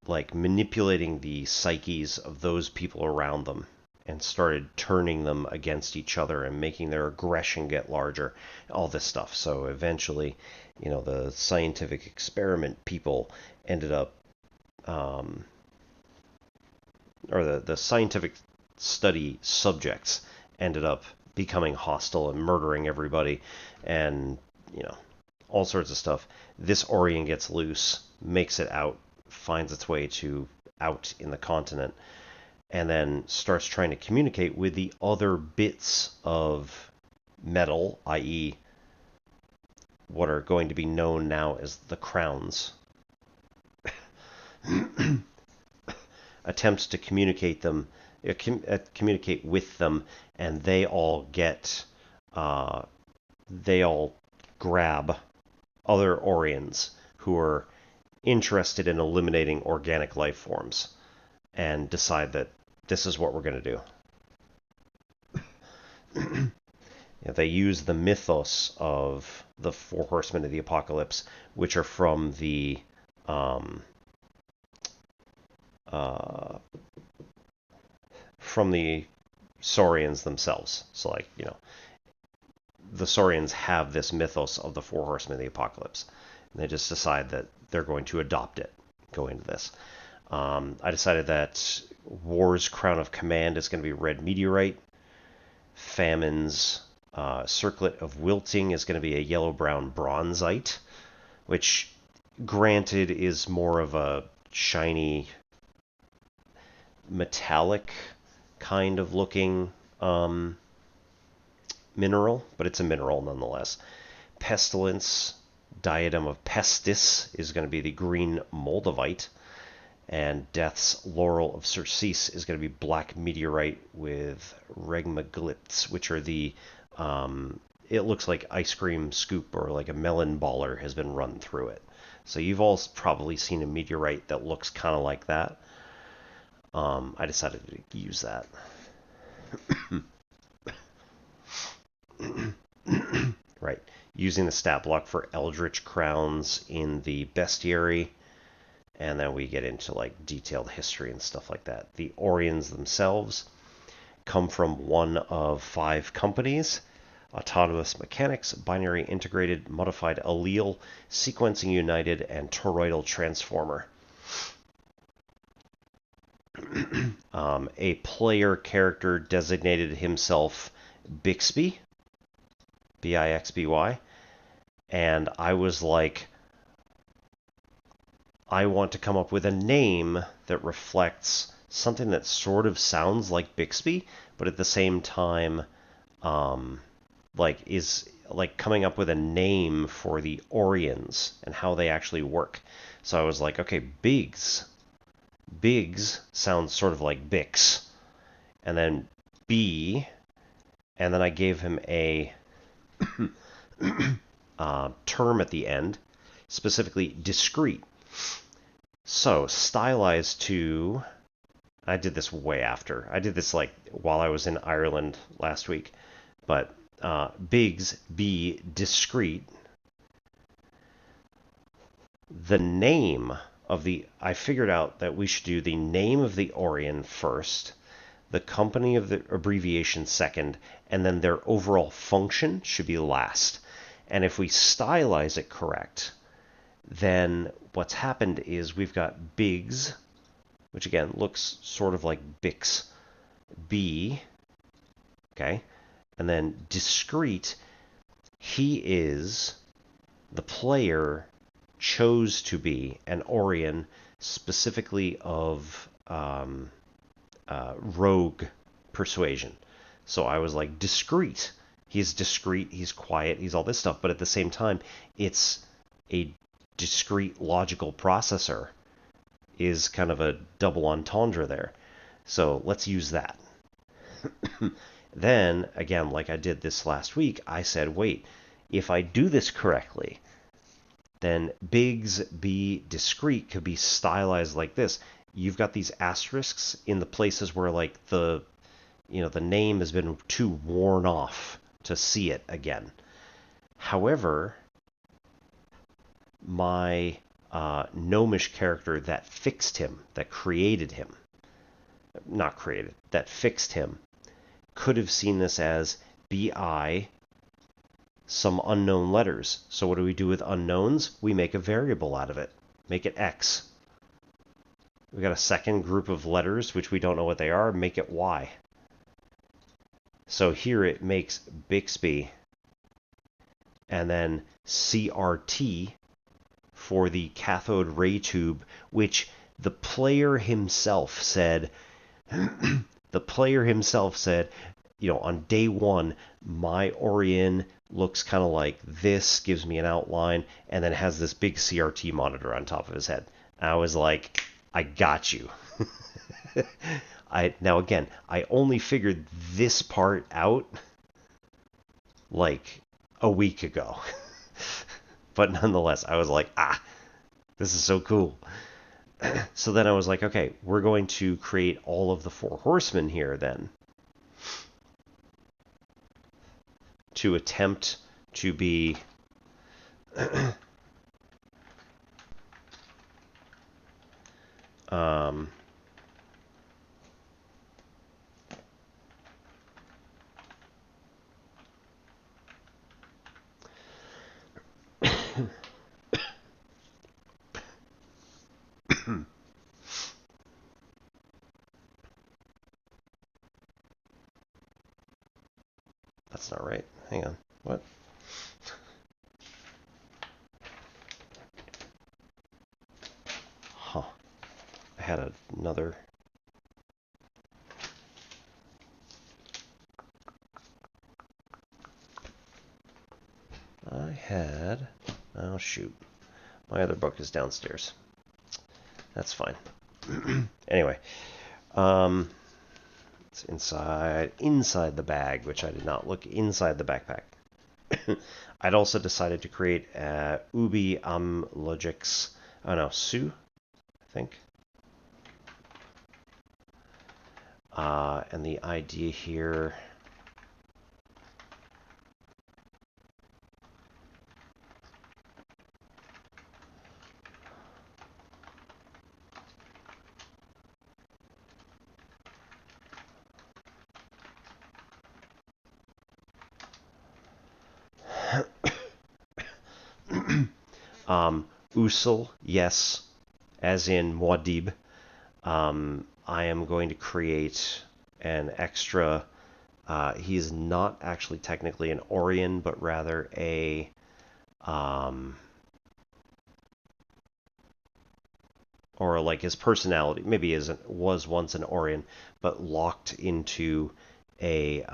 like manipulating the psyches of those people around them and started turning them against each other and making their aggression get larger, all this stuff. So eventually, the scientific experiment people ended up, or the scientific study subjects ended up becoming hostile and murdering everybody, and all sorts of stuff. This Orion gets loose, makes it out, finds its way to out in the continent, and then starts trying to communicate with the other bits of metal, i.e. what are going to be known now as the crowns. Attempts to communicate with them, and they all grab other Orions who are interested in eliminating organic life forms and decide that this is what we're going to do. They use the mythos of the Four Horsemen of the Apocalypse, which are from the Saurians themselves. So, the Saurians have this mythos of the Four Horsemen of the Apocalypse. And they just decide that they're going to adopt it, go into this. I decided that War's Crown of Command is going to be red meteorite. Famine's Circlet of Wilting is going to be a yellow-brown bronzite, which, granted, is more of a shiny, metallic kind of looking mineral, but it's a mineral nonetheless. Pestilence, Diadem of Pestis, is going to be the green moldavite. And Death's Laurel of Circe is going to be black meteorite with regmaglypts, which are the, it looks like ice cream scoop or like a melon baller has been run through it. So you've all probably seen a meteorite that looks kind of like that. I decided to use that. Right. Using the stat block for Eldritch Crowns in the Bestiary. And then we get into detailed history and stuff like that. The Orions themselves come from one of 5 companies: Autonomous Mechanics, Binary Integrated, Modified Allele, Sequencing United, and Toroidal Transformer. A player character designated himself Bixby, Bixby, and I was like, I want to come up with a name that reflects something that sort of sounds like Bixby, but at the same time, is coming up with a name for the Orions and how they actually work. So I was like, okay, Biggs. Biggs sounds sort of like Bix. And then B, and then I gave him a term at the end, specifically discrete. So, stylized to... I did this way after. I did this while I was in Ireland last week. But Biggs, B, discrete. The name of the... I figured out that we should do the name of the Orion first, the company of the abbreviation second, and then their overall function should be last. And if we stylize it correct, then what's happened is we've got Biggs, which again looks sort of like Bix, B, okay, and then discrete, he is, the player chose to be an Orion specifically of rogue persuasion. So I was like, discrete. He's discrete, he's quiet, he's all this stuff, but at the same time, it's a discrete logical processor is kind of a double entendre there. So let's use that. Then, again, like I did this last week, I said, wait, if I do this correctly, then bigs be discrete could be stylized like this. You've got these asterisks in the places where like the name has been too worn off to see it again. However, my gnomish character that fixed him, that created him, not created, that fixed him, could have seen this as BI some unknown letters. So what do we do with unknowns? We make a variable out of it. Make it X. We got a second group of letters, which we don't know what they are, make it Y. So here it makes Bixby and then CRT for the cathode ray tube, which the player himself said, on day one, my Orion looks kind of like this, gives me an outline, and then has this big CRT monitor on top of his head. I was like, I got you. Now again, I only figured this part out like a week ago. But nonetheless, I was like, this is so cool. So then I was like, okay, we're going to create all of the 4 horsemen here then, to attempt to be that's not right. Hang on. What? Huh. I had another. Oh shoot. My other book is downstairs. That's fine. Anyway. It's inside the bag, which I did not look inside the backpack. I'd also decided to create Ubi Logix. Oh no, Sue, I think. And the idea here. Usul, yes, as in Muad'Dib. I am going to create an extra. He is not actually technically an Orion, but rather a. Or like his personality, maybe was once an Orion, but locked into a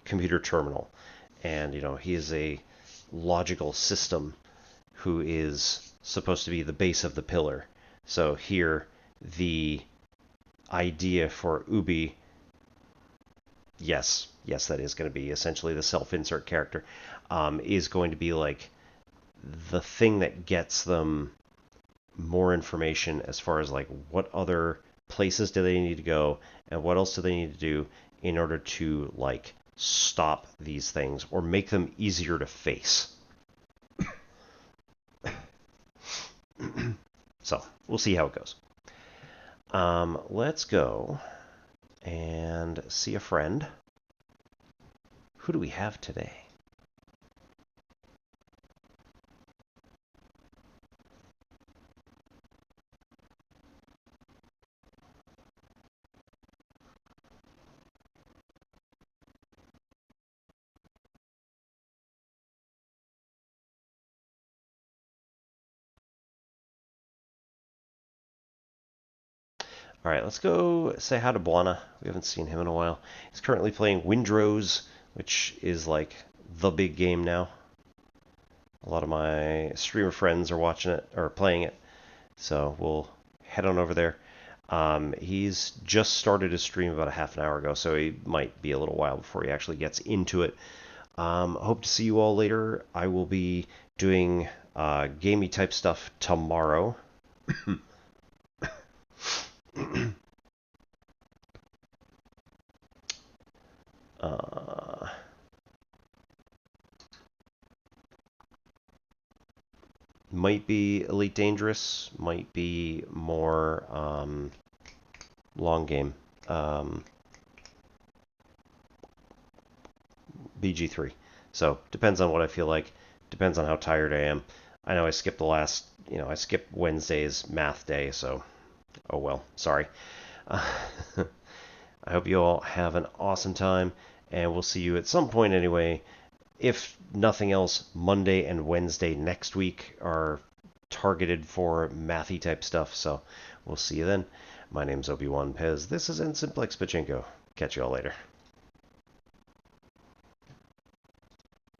computer terminal, and he is a logical system who is supposed to be the base of the pillar. So here, the idea for Ubi, yes, that is going to be essentially the self-insert character, is going to be like the thing that gets them more information as far as like what other places do they need to go and what else do they need to do in order to like stop these things or make them easier to face. So we'll see how it goes. Let's go and see a friend. Who do we have today? All right, let's go say hi to Buana. We haven't seen him in a while. He's currently playing Windrose, which is like the big game now. A lot of my streamer friends are watching it or playing it, so we'll head on over there. He's just started his stream about a half an hour ago, so he might be a little while before he actually gets into it. Hope to see you all later. I will be doing gamey type stuff tomorrow. Might be Elite Dangerous, might be more long game. BG3. So, depends on what I feel like. Depends on how tired I am. I know I skipped I skipped Wednesday's math day, so, oh well, sorry. I hope you all have an awesome time, and we'll see you at some point anyway. If nothing else, Monday and Wednesday next week are targeted for mathy type stuff, so we'll see you then. My name's Obi-Wan Pez. This is N Simplex Pachinko. Catch you all later.